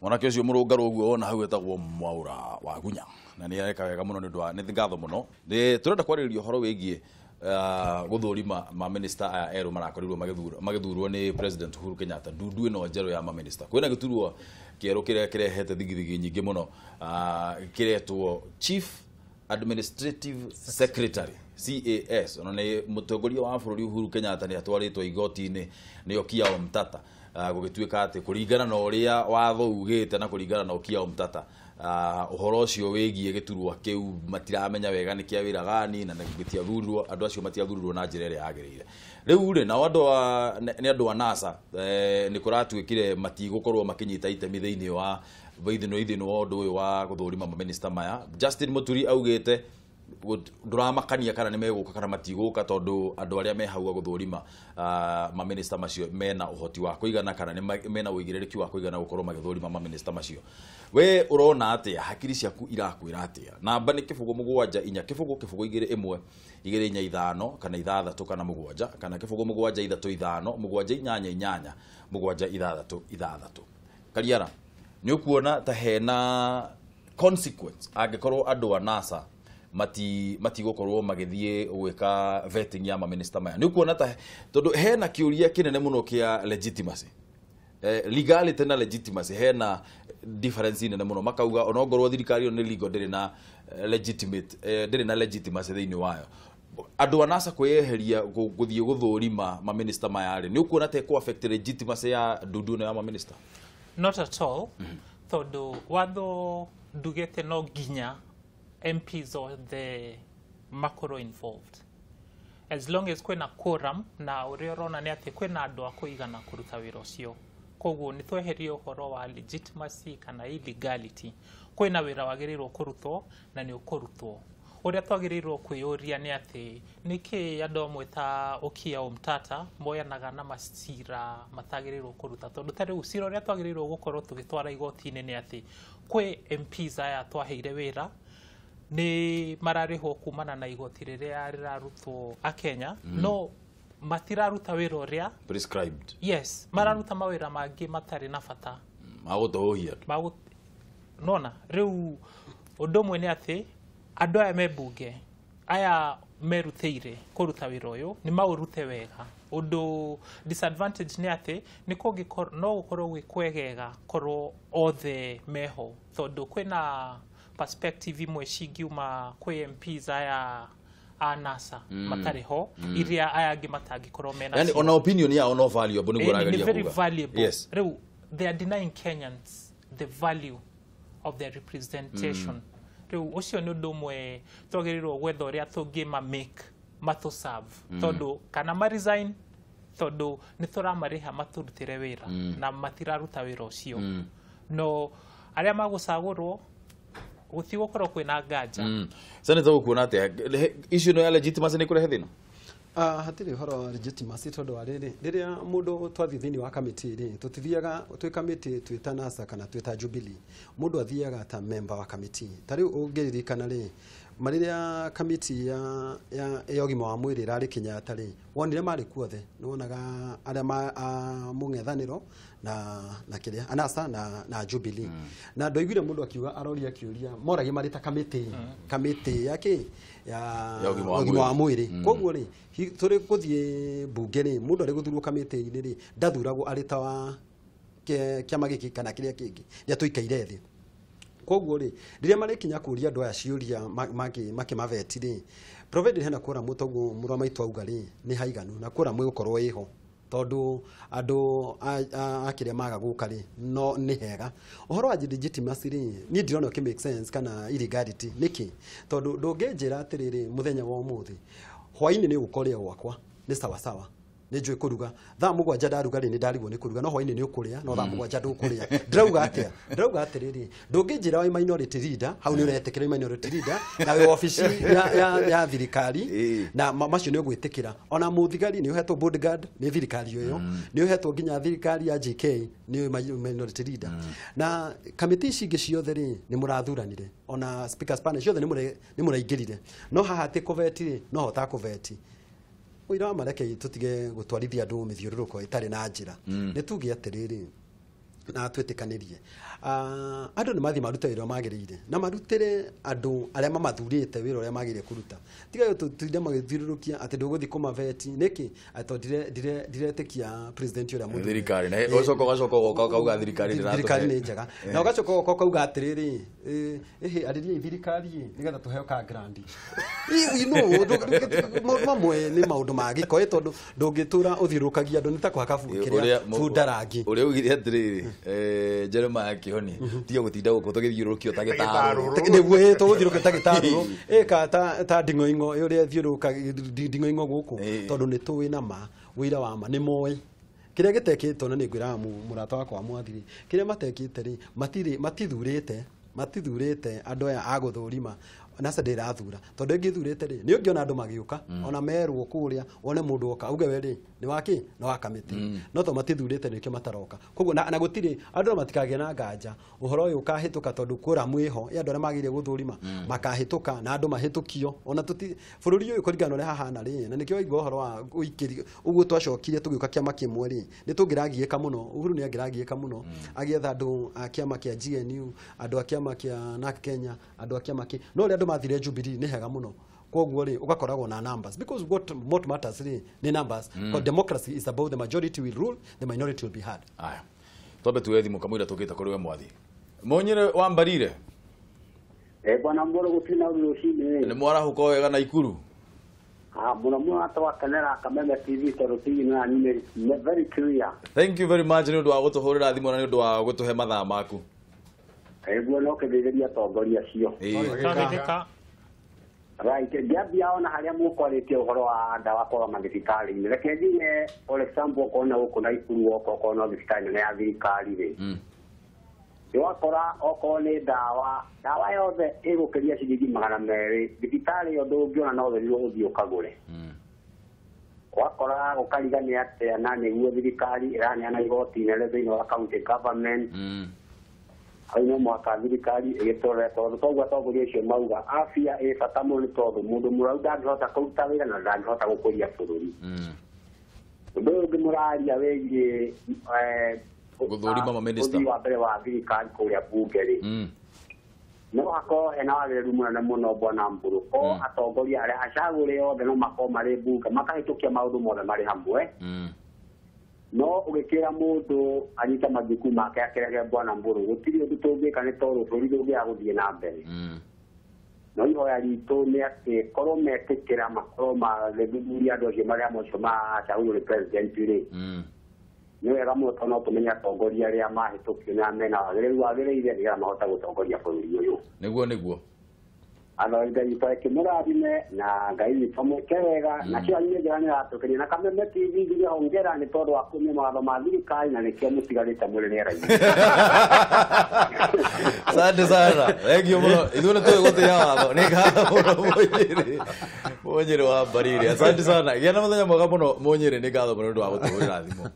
A: Mwanake ucio murungaru uguo ona hau etagwo Mwaura wa Gunya, na ni areka wega muno ni ngatho muno. Turenda kwariria horo wigie guthurima ma minister aya eru marakorirwo magithurwo ni President Uhuru Kenyatta. Ndundu ino njeru ya ma minister kwina giturwo kieru kirehete thigithigi nyingi muno, kiretwo Chief Administrative Secretary CAS. Ona ni mutongoria wa bururi Uhuru Kenyatta ni atwaritwo igoti-ini ni Okiya Omtata gugituika ati kuringana na uria watho ugite na kuringana na Okiya Omtata uhoro ucio wigie giturwa kiu matiramenya wega ni kia wira gani na gitiathurirwo andu acio matiathurirwo na njira ria yagirire. Riu ri na andu wa NASA ni kuratwikire matigukorwo makinyita itemi thiini wa ithino wa undu uyu wa guthurima ma minister maya. Justin Muturi augite nduramakania kana ni meguka kana matiguka tondu andu aria me hau guthurima ma minister macio mena uhoti wa kuigana kana ni mena uigirereki wa kuigana gukorwo magithurima ma minister macio. We urona atia hakiri ciaku irakwira atia? Namba ni kibugo 7 4 kibugo 2 1 2 4 5 kana 6 kana 7 kana kibugo 7 3 5 7 8 8 7 6 Kariara ni ukuona ta hena consequence angikorwo andu wa NASA mati gukorwo magithie gwika vetting ya ma minister maya. Ni kuona ta tondu hena kiuria kinene muno kia legitimacy, legality na legitimacy hena difference nene muno. Makauga onongorwo thirikari ni legal ndiri na legitimate ndiri na legitimacy thiini wayo. andu anasa kweheria guthie guthurima ma minister mayari ni ukuona te ko affect legitimacy ya Dudu na ma minister?
B: Not at all. Thodo watho ndugete no ginya MPs or the macro involved. As long as kwena quorum na uriorona ni ati kwena andu akuigana kuruta wira ucio. Koguo ni tweherie uhoro wa legitimacy kana illegality. Kwena wira wagirirwo kurutwo na ni ukurutwo. Uria twagirirwo kwiyuria ni ati niki andu amwe ta Okia Omtata moyanaga na masira matagirirwo kuruta tondu tari usira uria twagirirwo gukorwo tugitwara igoti-ini ni ati kwi MPs aya twaheire wira ni mararihwo kumana na igoti riria rirarutwo a Kenya no matiraruta wira uria
A: prescribed.
B: Yes, mararuta mawira mangi matari na bata
A: magutohia
B: nona riu undu mwe ni ati andu aya mebunge aya merutire kuruta wira uyu ni maurute wega. Undu disadvantage ni ati ni no gukorwo gwikwegega korwo othe meho tondu kwina perspective imwe cingiuma kwi MPs aya a NASA matariho iria aya angi matangikorwo mena.
A: Yani on opinion ya no value abuni
B: gurageria very valuable.
A: Yes.
B: They are denying Kenyans the value of their representation. Riu ucio ni undu mwe twagirirwo gwetha uria tungima make mathu serve tondu kana ma resign tondu ni turamariha maturutire wira na matiraruta wira ucio no aria magucagurwo gutigũkorwo kwina nganja.
A: Senator gukuona ati issue no ya legitimacy ni kurehe thina?
D: Hatiri horo legitimacy tondu ariri riria mundu twathi thini wa committee ri tutithiaga twi committee twita NASA kana twita Jubilee mundu athiaga ta member wa committee tari ungiririkana ri mariria committee ya ugima wa mwiri rari Kenyatta ri wonire mari kuothe nuonaga aria mung'ethaniro na kiria NASA na Jubilee na ndoigire mundu akiuga aroria kiuria moragi mari ta committee yake ya ugima wa mwiri koguo ri turi kuthie bunge ri mundu ari guthurwo committee-ini ri ndathuragwo ari ta wa kiama giki kana kiria kingi ya tuikaire thi. Koguo ri riria marikinya kuria andu aya ciuria makimaveti ri provided hena kura mutogu murwa maitu auga ri ni haiganu na kura mwigukorwo iho tondu andu akiria maga guka ri no ni hega uhoro wa legitimacy ri ni ndirona ki make sense kana illegality niki tondu ndunginjira atiriri muthenya wa umuthi hwaini ni gukoria gwakwa ni sawa sawa ni njui kuruga thaa mugwanja ndaruga ri ni ndarigwo ni kuruga no hwaini ni ukuria no thaa mugwanja ndukuria ndirauga atiriri ndunginjira wa minority leader hau ni uretekera minority leader na we office ya thirikari na macio ni ugwitikira ona muthigari ni uhetwo bodyguard ni thirikari yo ni uhetwo nginya thirikari ya JK ni minority leader na committee cingi ciothe ri ni murathuranire ona speakers panel ciothe ni muraingirire no haha ti kuveti no hota kuveti uira mareke tutige gutwarithia andu mithiururuko itari na njira ni tuge atiriri na twetikanirie andu ni mathi maruta wira magirire na marutire andu aria mamathurite wira uria magirire kuruta tiga tuinde magithiururukia ati nduguthi kumaveti niki diretekia president uria mundu
A: thirikari na gacoko kauga thirikari
D: ni njega na gacoko kauga atiriri aririe thirikari nigetha tuheo ka grandi mamwe ni maundu magiko tondu ndungitura uthiurukagia andu nita kwa kabu kiria fundarangi
A: uria ugire atiriri Jeremiah Kihoni tiga gutinda guko tugithiurukio ta gitaru
D: niguo tugithiurukio ta gitaru ka ta ndingoingo uria thiuruka ndingoingo guku tondu ni tuwi na ma wira wa ma ni moy kiria gitekitwo na ningwira murata wakwa mwathiri kiria matekite ri matithurite andu aya aguthurima NASA ndirathura tondu ngithurite ri ni ungiona andu magiuka ona merwo kuria one mundu oka uge we ri ni waki no akamiti no to matithurite nikio mataroka koguo na gutiri andu matikagie na nganja uhoro uyu ukahituka tondu kura mwiho ya andu aria magire guthurima makahituka na andu mahitukio ona tuti bururi uyu kuringana ria hahana ri na nikio igwo uhoro wa uikiri uguo twacokire tugiuka kiama kimwe ri ni tungiragieka muno Uhuru ni angiragieka muno agietha andu a kiama kia GNU andu a kiama kia NARC Kenya andu a kiama ki no ri mathire Jubilee ni hega muno koguo ri ugakoragwo na numbers because what matters ri ni numbers because democracy is about the majority will rule the minority will be heard.
A: Aya tobe tuwethi mukamwira tukita kuri we mwathi monyere wa mbarire
I: bwana mboro gutina urushine
A: ni mwara huko wega na Ikuru
I: Muno atawakanera Kameme TV toruti na ni very clear.
A: Thank you very much ni undu wa gutuhurira thimu na ni undu wa gutuhe mathaa maku.
I: Eguo no kithiriria tongoria cio. Right, ngiambia ona haria mukwaritie uhoro wa ndawa kwa mathirikari-ini. Reke njine for example kona guku na ikuru oko kona thirikari nene ya thirikari ri. Wakora oko ni ndawa yothe igukiria ciringi 200 thirikari yo ndungiona no thiriro uthii ukagure. Wakora gukarigania atia na niguo thirikari iraneana igoti inene thiini wa county government. Aino mwaka thirikari igitore tondu togwa tongoria icio mauga afia bata muno tondu mundu murau ndangihota kuruta wira na ndangihota gukuria bururi. Undu ungi muraria wigie
A: guthurima maminister
I: wa mbere wa thirikari kuria bunge ri. No ako ena wagiriru munene muno bwana Mburu ko atongoria aria acagure othe no mako mari bunge makahitukia maundu mothe mari hamwe. No ugikira mundu anyita majuku make akirege bwana Mburu gutiri undu tungika ni toru buri ndugia guthie na mbere. No ihoya ritu ni ati korwo metikira makoro ma thuthuria andu acio maria mocio macagurire president ri. Ni wega muno tono tumenya atongoria aria mahitukio na mena wagiriire nigetha mahota gutongoria bũrũri ũyũ.
A: Niguo
I: ano ngai twaike murathime na ngai twamuke wega na cio nyine njĩra nĩ ratukiria na Kameme TV nginya hongera nĩ tondũ wa kumia mawatho ma thirikari na nĩkĩo mũtigarĩte mũrĩ rĩera-inĩ.
A: Asante sana. Thengio mũno. Ithuĩ nĩ tũĩ gũtĩa watho. Nĩ ngatho mũno Mũnyĩrĩ wa Mbarire. Asante sana. Gĩa na mũthenya mwega mũno Mũnyĩrĩ, nĩ ngatho mũno nĩ ũndũ wa gũtũhũrĩra thimũ.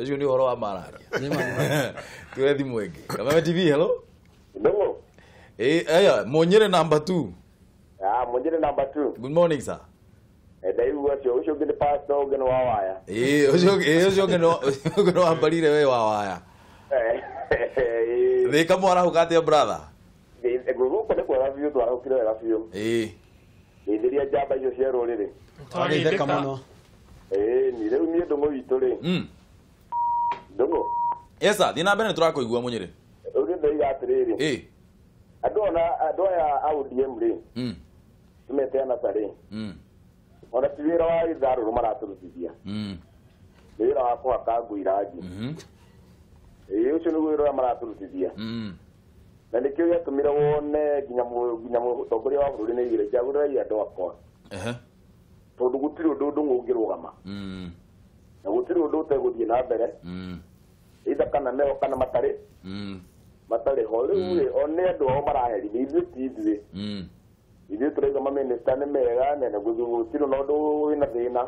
A: Ũcio nĩ ũhoro wa mararia. Tuoe thimũ ĩngĩ. Kameme TV, hello.
J: Hello.
A: Aya, Mũnyĩrĩ number 2.
J: Mũnyĩrĩ number 2.
A: Good morning, sir.
J: Ndaigua ũcio ũngĩ nĩ pastor ũngĩ nĩ wa waya.
A: Ũcio ũngĩ nĩ wa Mbarire we wa waya. Thĩka mwarahũka atĩa brother?
J: Gũkũ nĩ kwega biũ twarahũkire wega biũ. Nĩithĩria njamba icio cia rũrĩrĩ.
D: Twageithĩka mũno.
J: Nĩ rĩu niĩ Ndũng'ũ witũ rĩ. Ndũng'ũ.
A: Yes sir, thiĩ na mbere nĩ tũrakũigua Mũnyĩrĩ.
J: Ũgĩthoiga atĩrĩrĩ. Andũ aya a ODM rĩ. Tumeteana tarĩ. Ona ti wĩra wa itharũrũ maratũrutithia. Nĩ wĩra wa kũhaka ngui rangi. Ũcio nĩguo wĩra ũrĩa maratũrutithia. Na nĩkĩo gĩatũmire wone nginya mũtongoria wa bũrũri nĩaugire njagũrĩrai andũ akwa. Tondũ gũtirĩ ũndũ Ndũng'ũ ũngĩrũgama. Na gũtirĩ ũndũ ũtegũthiĩ na mbere. Either kana meo kana matarĩ. Matarĩ ho rĩu rĩ one andũ ao maraherithia ithuĩ ti ithuĩ. Ithuĩ tũrauga maminister nĩ mega na gũtirĩ na ũndũ wĩna thĩna.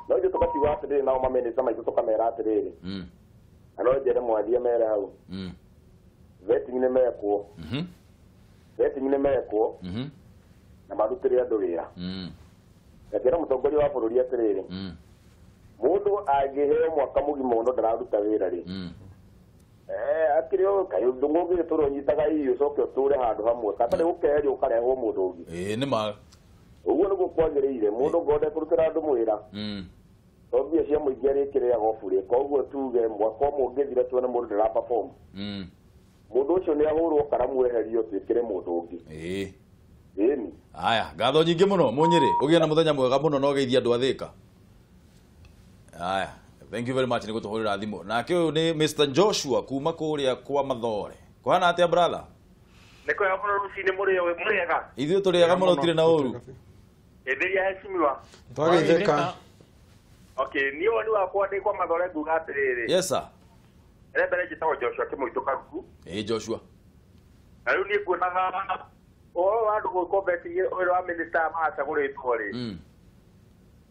J: No ithuĩ tũgakiuga atĩrĩrĩ nao maminister maitũ tũkamera atĩrĩrĩ. Na no njĩre mwathie mere hau. Vetting nĩ mekwo. Vetting nĩ mekwo. Na marutĩre andũ wĩra. Ngakĩra mũtongoria wa bũrũri atĩrĩrĩ. Mũndũ angĩheo mwaka mũgima mũno ndararuta wĩra rĩ. Akĩrĩ kaĩ Ndũng'ũ ũngĩ tũronyitaga hihi ũcoke ũtũre handũ hamwe katarĩ gũkeherio ũkarehwo mũndũ ũngĩ.
A: Nĩ ma.
J: Ũguo nĩguo kwagĩrĩire mũndũ ngode kũrutĩra andũ mwĩra. To mbia cia mũingĩ arĩkĩrĩaga ũbũrĩ koguo tuge mwaka ũmwe ũngĩthira tuone mũndũ ndara-perform. Mũndũ ũcio nĩ ahũrwo karamu eherio twĩkĩre mũndũ ũngĩ. Ĩni.
A: Aya, ngatho nyingĩ mũno Mũnyĩrĩ, ũgĩe na mũthenya mwega mũno na ũgeithia andũ a Thĩka. Aya. Thank you very much. Niko tuhurira thimo. Na kĩo nĩ Mr. Joshua kuma kũrĩa kwa Mathore. Kũhana atĩa brother?
J: Niko ya mũno rucinĩ mũrĩega.
A: Ithuĩ tũrĩega mũno tũtirĩ na ũru.
J: Enderia heshimiwa.
D: Twageithĩka.
J: Okay, niĩ woni wakwa ndĩ kwa Mathore nguga atĩrĩrĩ.
A: Yes sir.
J: Mbere njĩtagwo Joshua Kĩmũitũ Karuku.
A: Joshua.
J: Na rĩu niĩ nguonaga ũhoro wa andũ gwĩkwo betting ũyũ wa minister macagũrĩtwo rĩ.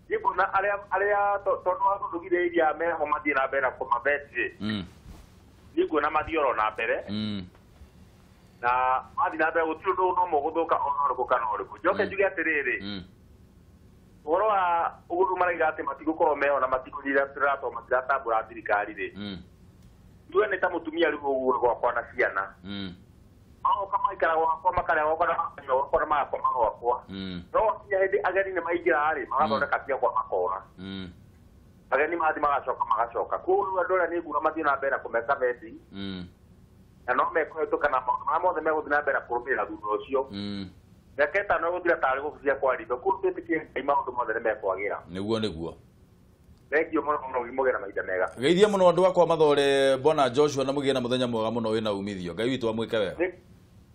J: Nikuna aria tondu wa gũthugithĩria meho mathiĩ na mbere kũmabeti. Nikuna mathiĩ na mbere. Na mathiĩ na mbere gũtirĩ ũndũ no mũgũthũka ona ũrĩkũ kana ũrĩkũ. Njoke njuge atĩrĩrĩ. Ũhoro wa ũguo maraiga atĩ matigũkorwo meho na matigũthira tũratwo matiratambũra thirikari rĩ. Ithuĩ nĩ ta mũtumia rĩu ũguo gwakwa na ciana. Kama ikara gwakwa makarĩa gwakwa na magakoma gwakwa. No nginya hĩndĩ ageni nĩ maingĩra rĩ magathondeka cia kwa makora. Ageni mathi magacoka. Koguo andũ arĩa nĩ nguga mathiĩ na mbere kũmeka betting. Na no mekũhetũka na maũndũ marĩa mothe megũthiĩ na mbere kũrũmĩrĩra thutha ũcio. Reketa no gutira tari gukucia kwa rindo kurutitikie maundu mothe ni mekwagira
A: niguo
J: thengio muno muno gimugera maitha mega
A: geithia muno andu akwa mathore bona Joshua na mugie na muthenya mwega muno wina umithio ngai witu amwike wega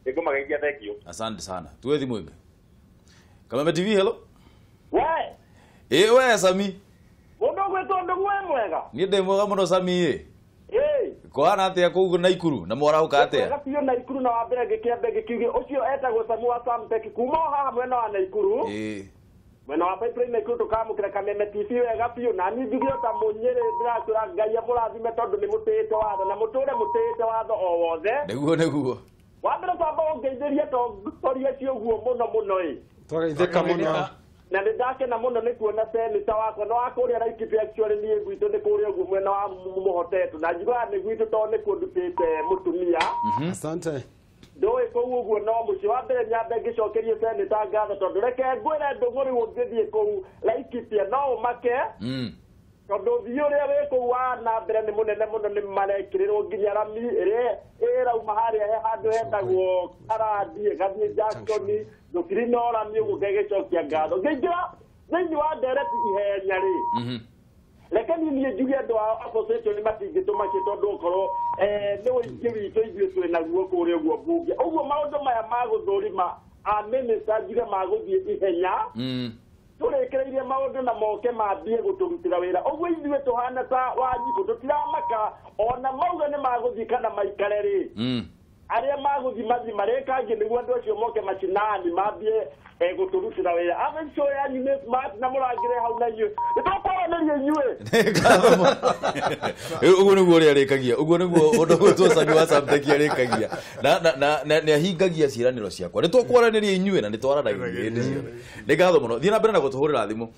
J: nigumageithia thengio
A: asante sana tuwe thimu ingi Kameme TV hello
J: we
A: we Sami
J: mundu gwetwo ndugu we mwega
A: ni ndi mwega muno Sami
J: Kwana
A: atia kugu na ikuru na mwara ukatea
J: gapio na ikuru na wambere gikiambe gikiuge ucio etagwo Samu wa Samtek kuma haha mwena wa na ikuru mwena wa pipeline na ikuru tukamukira Kameme TV wega pio na ni ndigio ta munyere ndiratura ngai amurathime tondu ni mutete watho na muture mutete watho o wothe
A: niguo
J: wambere twamba ongeithĩrie tongoria cio guo muno
D: twagaithĩka muno
J: na ndakena muno ni kuona seneta wako no akuria Laikipia actually ni gwitu ni kuria guo mwena wa muhotetu na njiga ni gwitu to ni kundutite mutumia
D: asante
J: ndoe ko uguo no muci wa mbere nyambe ngicokerie seneta ngatho tondu reke ngwire ndunguri ungithie ku Laikipia no make tondu thio ria wiko wana mbere ni munene muno ni marekirirwo nginya rami era umaharia he handu hetagwo Karadi gathie Jackson ndukiri no rami uguo ngegicokia ngatho ngingira thĩinĩ wa ndereti ihenya rĩ reke niĩ njuge andũ a opposition matingĩtũma kĩ tondũ ũkorwo nĩ ũingĩ witũ ithuĩ twĩ naguo kũrĩa ũguo mbunge ũguo maũndũ maya ma gũthũrima a minister njuge ma gũthiĩ ihenya tũrĩkĩrĩirie maũndũ na moke mambie gũtũrutĩra wĩra ũguo ithuĩ tũhana ta Wanjikũ tũtiramaka ona mauga nĩ magũthiĩ kana maikare rĩ arĩa magũthiĩ mathiĩ marĩkangie nĩguo andũ acio moke macinani mambie gũtũrutĩra wĩra abenco yanyu nĩ smart na mũrangĩre hau na inyuĩ nĩtũkwaranĩria inyuĩ
A: ũguo nĩguo ũrĩa arĩkagia ũguo nĩguo ũndũ gwĩtwo Samu wa Samtek arĩkagia na nĩahingagia ciĩranĩro ciakwa nĩtũkwaranĩria inyuĩ na nĩtwaranagia hĩndĩ ciothe nĩ ngatho mũno thiĩ na mbere na gũtũhũrĩra thimũ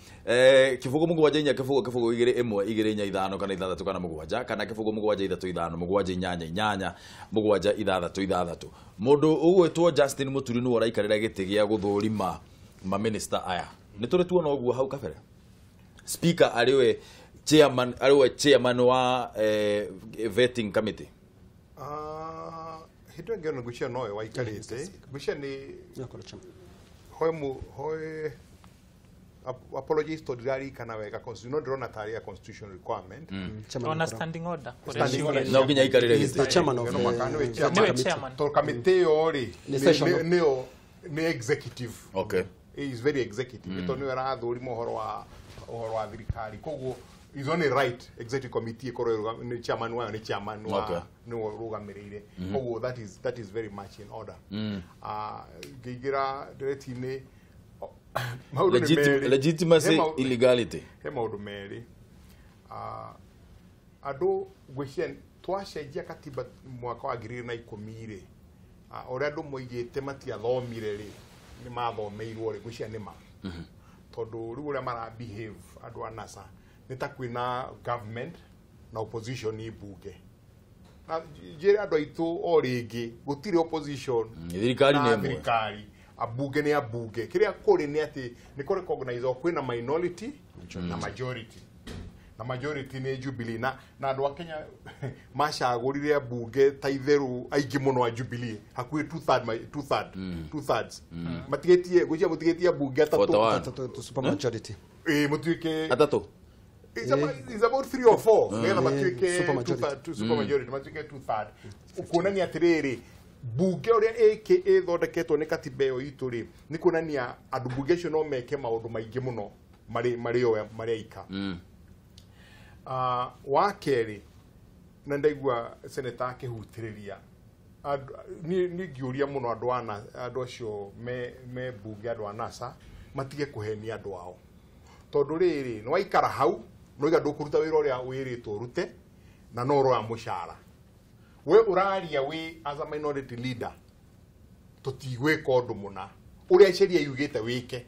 A: kĩbũgũ mũgwanja inya kĩbũgũ igĩrĩ ĩmwe igĩrĩ inya ithano kana ithathatũ kana mũgwanja kana kĩbũgũ mũgwanja ithatũ ithano mũgwanja inyanya inyanya mũgwanja ithathatũ mũndũ ũgwĩtwo Justin Mũturi nĩwe ũraikarĩra gĩtĩ gĩa gũthũrima maminister aya nĩ tũrĩ tuona ũguo hau kabere speaker ariwe chairman wa vetting committee
C: hito ngeno gucia noe waikarite gucia ni hoy apologies to dirari kana wega constitution ndrona tari ya constitution requirement
B: on standing order
A: no ginya ikarire gĩtĩ
B: chairman
C: to committee ori ni executive he is very executive to ni era thuri mohoro wa thirikari koguo is only right executive committee korero ni chairman wa ni rugamirire koguo that is very much in order gigira direct-ini
A: legitimacy illegality
C: he maundu meri adu gwicien twacenjia katiba mwaka wa 2010 ri ore andu moigite matiathomire ri ni mathomeirwo ri gwicien nima tondu riu ria mara behave andu anasa ni ta kwina government na opposition ni bunge na jere andu aitu o ringi gutire opposition
A: thirikari ni thirikari
C: abunge ni abunge kiria kuri ni ati ni kuri recognize kwina minority na majority na majority ni Jubilee na andu a Kenya mashagurire abunge ta itheru aigi muno a Jubilee hakuhi two thirds matigetie gucia mutigetie abunge atatu
D: super majority
C: mutike
A: atatu
C: is about 3 or 4 ngetha matuike super majority matuike 2/3 ukonania atiriri bunge uria aka thondeketwo ni katiba iyo itu ri ni kuonania andu bunge acio no meke maundu maingi muno mari ika wa keri na ndaigua seneta akihutiriria ni ngiuria muno andu acio me bunge andu anasa matige kuhenia andu ao tondu riri no waikara hau no iga ndukuruta wira uria wiritwo rute na no roya mushara we uraria we as a minority leader tutigwika undu muna uria sheria yugite wike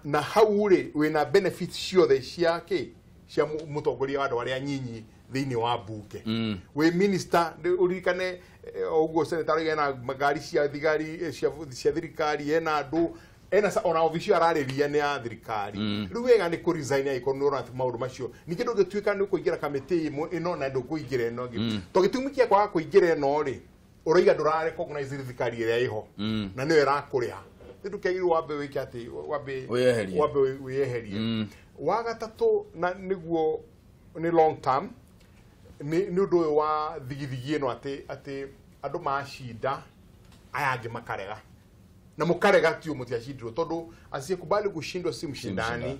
C: na hau ri wina benefits ciothe ciake cia mutongoria wa andu aria nyinyi thiini wa bunge we minister urikane uguo senator yana magari cia thigari cia thirikari ena andu ona office arariria ni ya thirikari riu wega ni ku resign ya ikono na maundu macio ni kindu gituika ni kuingira committee imo ino na ndu kuingira ino to gitumi kia kwa kuingira ino ri uraiga ndura recognize thirikari ĩrĩa ĩho na nĩyo ĩrakũrĩha ndukegirwo wambe wĩke atĩ wambe wĩyeherie wa gatatũ na nĩguo nĩ long term nĩ ũndũ ũyũ wa thigithigi ĩno atĩ andũ macinda aya angĩ makarega na mũkarega tio mũtiacindirwo tondũ asiyekubali kushindwa si mshindani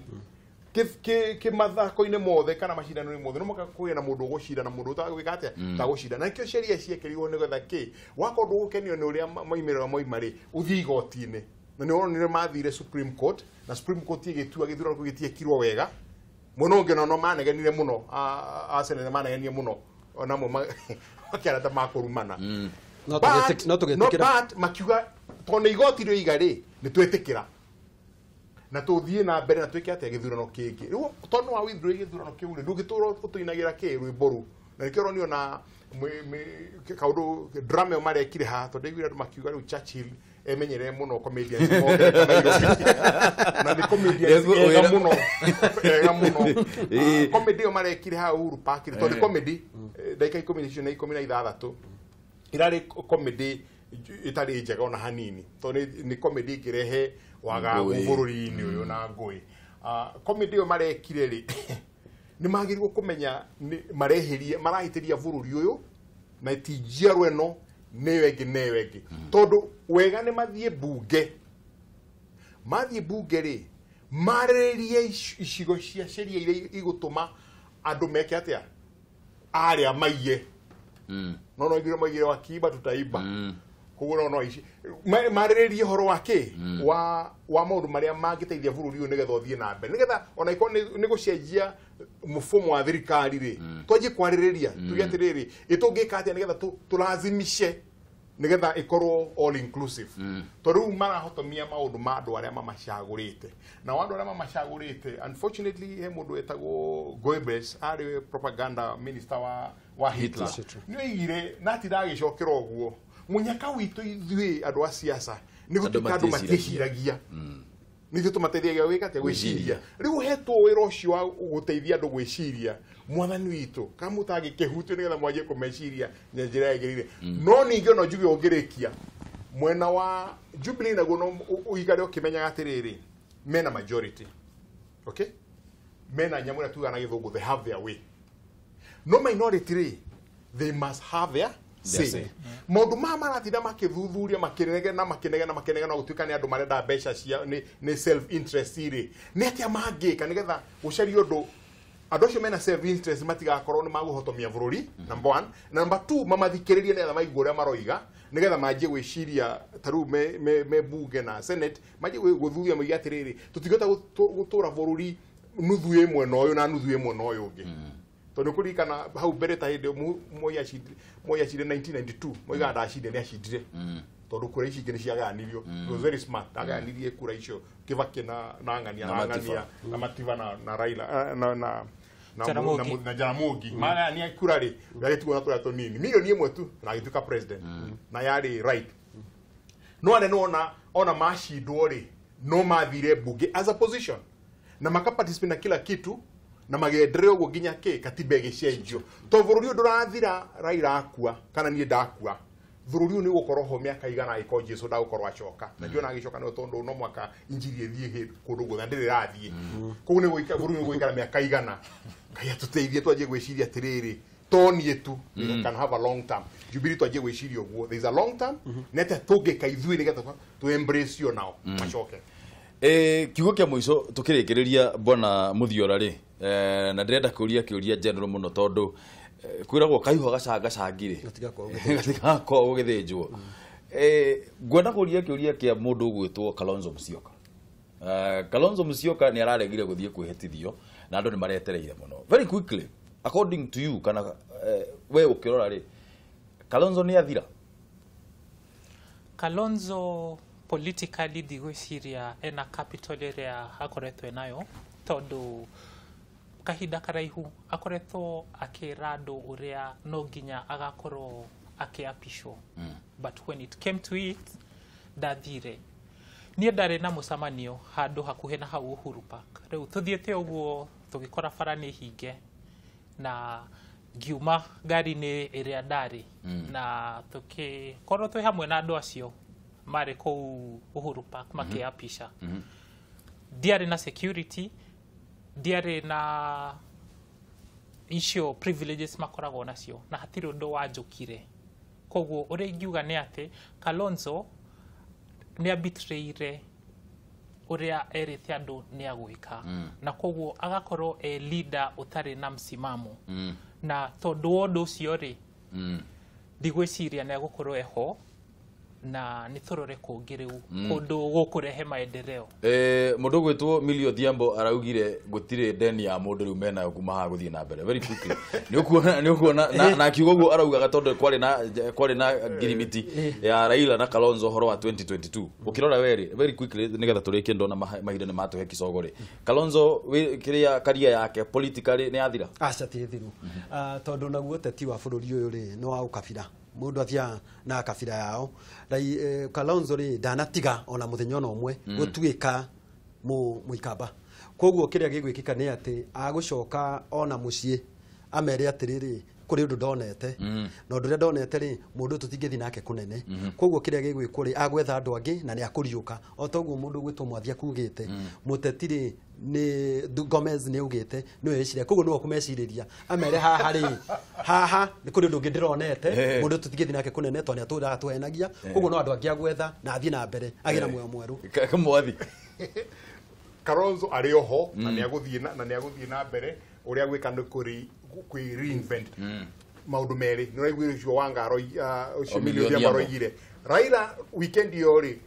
C: mathako-inĩ mothe kana macindano-inĩ mothe no makakuya na mũndũ ũgũcinda na mũndũ ũtagwĩka atĩa tagũcinda na kĩo sheria ciekĩrirwo nĩgetha wakorwo ndũgũkenio nĩ ũrĩa moimĩrĩra moima rĩ ũthiĩ igoti-inĩ na nĩ wonire mathire Supreme Court na Supreme Court igĩtua gĩthurano kĩu gĩtiekirwo wega mũno ũngĩ no manegenire mũno Arsenal manegenie mũno ona mo makĩara ta makũrumana
D: no tũgĩtĩkĩra
C: makiuga tondũ igoti rĩo iga rĩ nĩ twĩtĩkĩra na tũthiĩ na mbere na twĩke atĩa gĩthurano kĩngĩ rĩu tondũ wa withdraw gĩthurano kĩu rĩ ndũngĩtũrwo ũtũinagĩra rwĩmbo rũu na nĩkĩo ũronio na kaũndũ drama marekire haha tondũ ndaiguire andũ makiuga rĩu Churchill emenyerere mũno comedians mongereta Nairobi na nĩ comedians ega mũno comedy marekire haha Uhuru Park tondũ comedy ndagĩka 16 irarĩ comedy itarĩ njega ona hanini tondũ nĩ comedy ĩngĩrehe wagagu bũrũri-inĩ ũyũ na ngũĩ comedy ĩyo marekire rĩ nĩ magĩrĩirwo kũmenya marahĩtĩria bũrũri ũyũ na ti njiarwa ĩno nĩyo ĩngĩ tondũ wega nĩ mathiĩ bunge rĩ marĩrĩrie icigo cia sheria iria igũtũma andũ meke atĩa arĩa maiye no igire maigire wakiiba tutaiba kuona no ici marĩrĩrie horo wake wa maũndũ marĩa mangĩteithia bũrũri ũyũ nĩgetha ũthiĩ na mbere nĩgetha ona iko nĩ gũcenjia mũfumo wa thirikari rĩ twanjie kwarĩrĩria tuge atĩrĩrĩ ĩtũngĩka atĩa nĩgetha tũrazimishe nĩgetha ĩkorwo all inclusive tondũ rĩu marahotomia maũndũ ma andũ arĩa mamacagũrĩte na andũ arĩa mamacagũrĩte unfortunately he mũndũ etagwo Goebbels arĩ propaganda minister wa Hitler nĩoigire na tiragĩcokera ũguo munyaka witũ ithuĩ andũ a siasa nĩ gũtuĩka andũ matiĩciragia nĩthuĩ tũmateithagia gwĩka atĩa gwĩciria rĩu hetwo wĩra ũcio wa gũteithia andũ gwĩciria mwathani witũ kana mũtangĩkĩhutio nĩgetha mwanjie kũmeciria na njĩra yagĩrĩire no ningĩ ona njuge ũngĩrĩkia mwena wa Jubilee naguo no ũikare ũkĩmenyaga atĩrĩrĩ mena majority okay mena nyamũ ĩrĩa tugaga na gĩthũngũ they have their way no minority rĩ they must have their say maũndũ maratinda makĩthuthuria makĩnegena na gũtuĩka nĩ andũ marenda mbeca cia nĩ self interest rĩ nĩ atĩa mangĩka nĩgetha gũcaria ũndũ andũ acio mena self interest matigakorwo nĩ magũhotomia bũrũri number 1 na number 2 mamathikĩrĩrie nĩgetha maigua ũrĩa maroiga nĩgetha manjie gwĩciria tarĩu me bunge na senate manjie gũthuthuria moiga atĩrĩrĩ tũtingĩhota gũtũra bũrũri nuthu ĩmwe na ũyũ na nuthu ĩmwe na ũyũ ũngĩ tondũ kũririkana hau mbere ta hĩndĩ Moi acindire 1992 moiga ndacinde nĩ acindire tondũ kura ici ingĩ nĩ ciaganirio it was very smart aganirie kura icio Kibaki na Ng'ania na Matiba na Raila na Jaramogi magania kura rĩ gagĩtuo na tũrĩa tũnini milioni ĩmwe tu na agĩtuĩka president na yarĩ right no ane ona macindwo rĩ no mathire bunge as a position na makaparticipate na kila kitu na magendereo ũguo nginya katiba ĩgĩcenjio to bũrũri ũyũ ndũrathira Raila akua kana niĩ ndakua bũrũri ũyũ nĩ ũgũkorwo ho mĩaka igana angĩkorwo Jesũ ndagũkorwo acoka na ndiona agĩcoka nĩ tondũ no mwaka injiri ĩthiĩ kũndũ guothe ndĩrĩ rathiĩ kũu nĩ gũikara bũrũri nĩ gũikara mĩaka igana Ngai atũteithie twanjie gwĩciria atĩrĩrĩ toniĩ tu can have a long term Jubilee twanjie gwĩciria ũguo there is a long term na atĩ tũngĩka ithuĩ nĩgetha tu embrace yo nao macoke
A: kiugo kĩa mũico tũkĩrĩkĩrĩria bwana Muthiora rĩ na ndĩrenda kũria general mũno tondũ kwĩragwo kaiho gacangacangire gatigakorwo gũgĩthĩnjwo ngwenda kũria kĩũria kĩa mũndũ ũgwĩtwo Kalonzo Musyoka Kalonzo Musyoka nĩ araregire gũthiĩ kwĩhetithio na andũ nĩ maretereire mũno very quickly according to you kana we ũkĩrora rĩ Kalonzo nĩ athira
B: Kalonzo politically ndigwĩciria ena capital ĩrĩa akoretwo nayo tondũ kahinda karaihu akoretwo akĩra andũ ũrĩa no nginya agakorwo akĩapishwo but when it came to it ndathire niĩ ndarĩ na mũcemanio handũ hakuhĩ na hau Uhuru Park rĩu tũthiĩte ũguo tũgĩkora bara nĩ hinge na ngiuma ngari-inĩ ĩrĩa ndarĩ na tũkĩkorwo twĩ hamwe na andũ acio marĩ kũu Uhuru Park makĩapisha. Ndiarĩ na security, ndiarĩ na icio privileges makoragwo nacio na hatirĩ ũndũ wanjũkire. Koguo ũrĩa ingiuga nĩ atĩ Kalonzo nĩ abitreire ũrĩa erĩte andũ nĩ agwĩka na koguo agakorwo leader ũtarĩ na msimamo na tondũ wa ũndũ ũcio rĩ ndigwĩciria nĩ agũkorwo eho na nĩ tũrore kũngĩ rĩu kũndũ gũkũrehe maendeleo.
A: Mũndũ gwĩtwo Millie Odhiambo araugire gũtirĩ deni ya mũndũ rĩu mena kuma ha gũthiĩ na mbere very quickly. Nĩ ũkuona na kiugo guo araugaga tondũ kwarĩ na ngirimiti ya Raila na Kalonzo horo wa 2022. Ukirora weri very quickly nigetha tũrĩkie ndona mahinda nĩ matũhe kicogore. Kalonzo kĩrĩa career yake politically nĩ athira.
D: Aca ti thiru. Tondũ naguo teti wa bũrũri ũyũ rĩ no wa ukabira. Mundu athia na kabira yao. Kalonzo rĩ ndanatiga ona muthenya ona ũmwe gũtuĩka mũikamba. Koguo kĩrĩa gĩgwĩkĩka nĩ atĩ agũcoka ona muciĩ amere atĩrĩrĩ kũrĩ ũndũ ndonete na ũndũ ũrĩa ndonete rĩ mũndũ tũtingĩthi nake kũnene. Koguo kĩrĩa gĩgwĩkwo rĩ agwetha andũ angĩ na nĩ akũriũka o toguo mũndũ gwĩtwo Mwathia kugĩte mũteti rĩ nĩ Gomez nĩ ugĩte nĩ eciria koguo nĩwe kũmecirĩria amere haha rĩ haha nĩ kũrĩ ũndũ ũngĩ ndĩronete mũndũ tũtingĩthi nake kũnene tondũ atũraga tũhenagia koguo no andũ angĩ agwetha na athiĩ na mbere agĩe na muoyo mwerũ.
A: Mwathi
C: Kalonzo arĩ oho na nĩ agũthiĩ na mbere ũrĩa gwĩka nĩ kũrĩ reinvent maũndũ merĩ nĩ raiguire ũcio Wangaro ũcio Millie Odhiambo roigire Raila weekend yori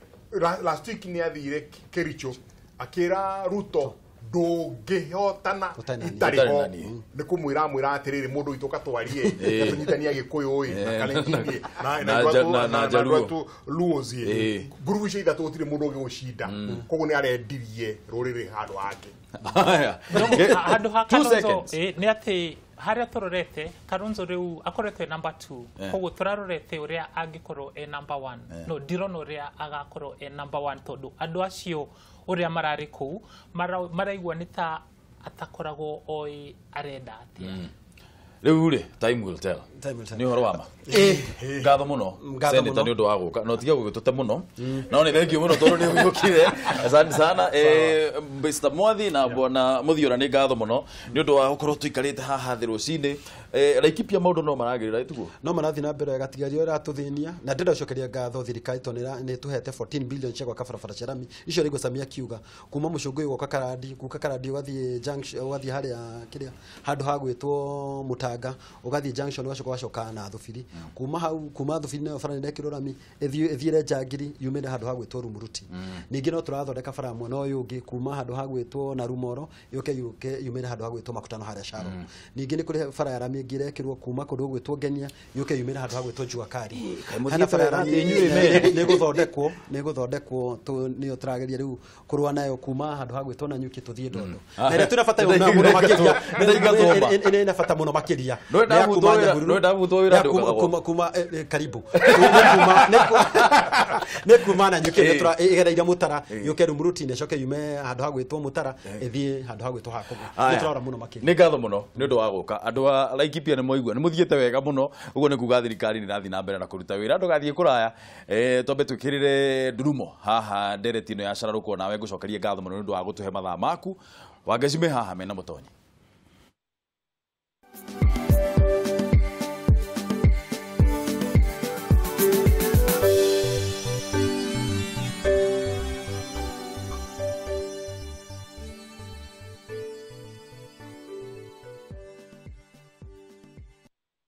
C: last week nĩ athire Kericho akĩra Ruto ndũngĩhotana itarĩ ho nĩ kũmwĩra atĩrĩrĩ mũndũ witũ katwarie tũnyitania Gĩkũyũ Kalenjin na Jaluo Luozi ngurubu icio ithatũ gũtirĩ mũndũ ũngĩgũcinda koguo nĩ arendirie rũrĩrĩ handũ hake.
B: Handũ ha Kalonzo nĩ atĩ harĩa tũrorete Kalonzo rĩu akoretwo number 2 koguo tũrarorete ũrĩa angĩkorwo number 1 no ndirona ũrĩa agakorwo number 1 tondũ andũ acio ũrĩa mararĩ kũu maraigua nĩ ta atakoragwo oĩ arenda atĩa.
A: Rĩu rĩ time will tell. Nĩ ũhoro wa ma. Ngatho mũno seneta nĩ ũndũ wa gũka no tiga gũgĩtũte mũno no nĩ thengiũ mũno tondũ nĩ ũgĩũkire. Asante sana Mr. Mwathi na bwana Muthiora nĩ ngatho mũno nĩ ũndũ wa gũkorwo tũikarĩte haha thĩ rũcinĩ. Laikipia maũndũ no maragĩrĩra itugo
D: no marathi na mbere gatigario iratũthĩnia na ndĩra gũcokeria ngatho thirikari tondũ nĩ tũhete 14 billion cia gwaka barabara cia rami icio rĩgwo Samia kiuga kuma mũcũngũi gũka Karandi ũgathiĩ junction ũgathiĩ harĩa kĩrĩa handũ ha gwĩtwo Mutanga ũgathiĩ junction ũgacoka na Thubiri kuma hau kuma Thubiri nayo bara ndekĩrwo rami ĩthiĩre Njangiri yumĩre handũ ha gwĩtwo Rumuruti. Ningĩ no tũrathondeka bara mwena ũyũ ũngĩ kuma handũ ha gwĩtwo na Rumoro yũke yumĩre handũ ha gwĩtwo Makutano harĩa Sharo. Ningĩ nĩ kũrĩ bara ya rami ngĩrekĩrwo kuma kũndũ gwĩtwo Ngenia yũke yumĩre handũ ha gwĩtwo Juakari. Hana bara ya rami nĩ gũthondekwo nĩyo tũrageria rĩu kũrũa nayo kuma handũ ha gwĩtwo na Nyuki tũthiĩ Ndondo. Na rĩrĩa tuna bata mũno makĩria nĩ bata mũno makĩria no ndavutwo wĩra kuma karibu nĩ kuma na Nyuki igereire Mutara yũke Rumuruti nĩ coke yume handũ ha gwĩtwo Mutara ĩthiĩ handũ ha gwĩtwo Hakogo. Nĩ tũrora mũno makĩria.
A: Nĩ ngatho mũno nĩ ũndũ wa gũka andũ a Laikipia nĩ moigua nĩ mũthiĩte wega mũno ũguo nĩ kuga thirikari nĩ rathiĩ na mbere na kũruta wĩra ndũgathiĩ kũraya twambe twĩkĩrĩre ndurumo haha nderetino ya Cararuku nawe ngũcokerie ngatho mũno nĩ ũndũ wa gũtũhe mathaa maku wangecime haha mena mũtonyi.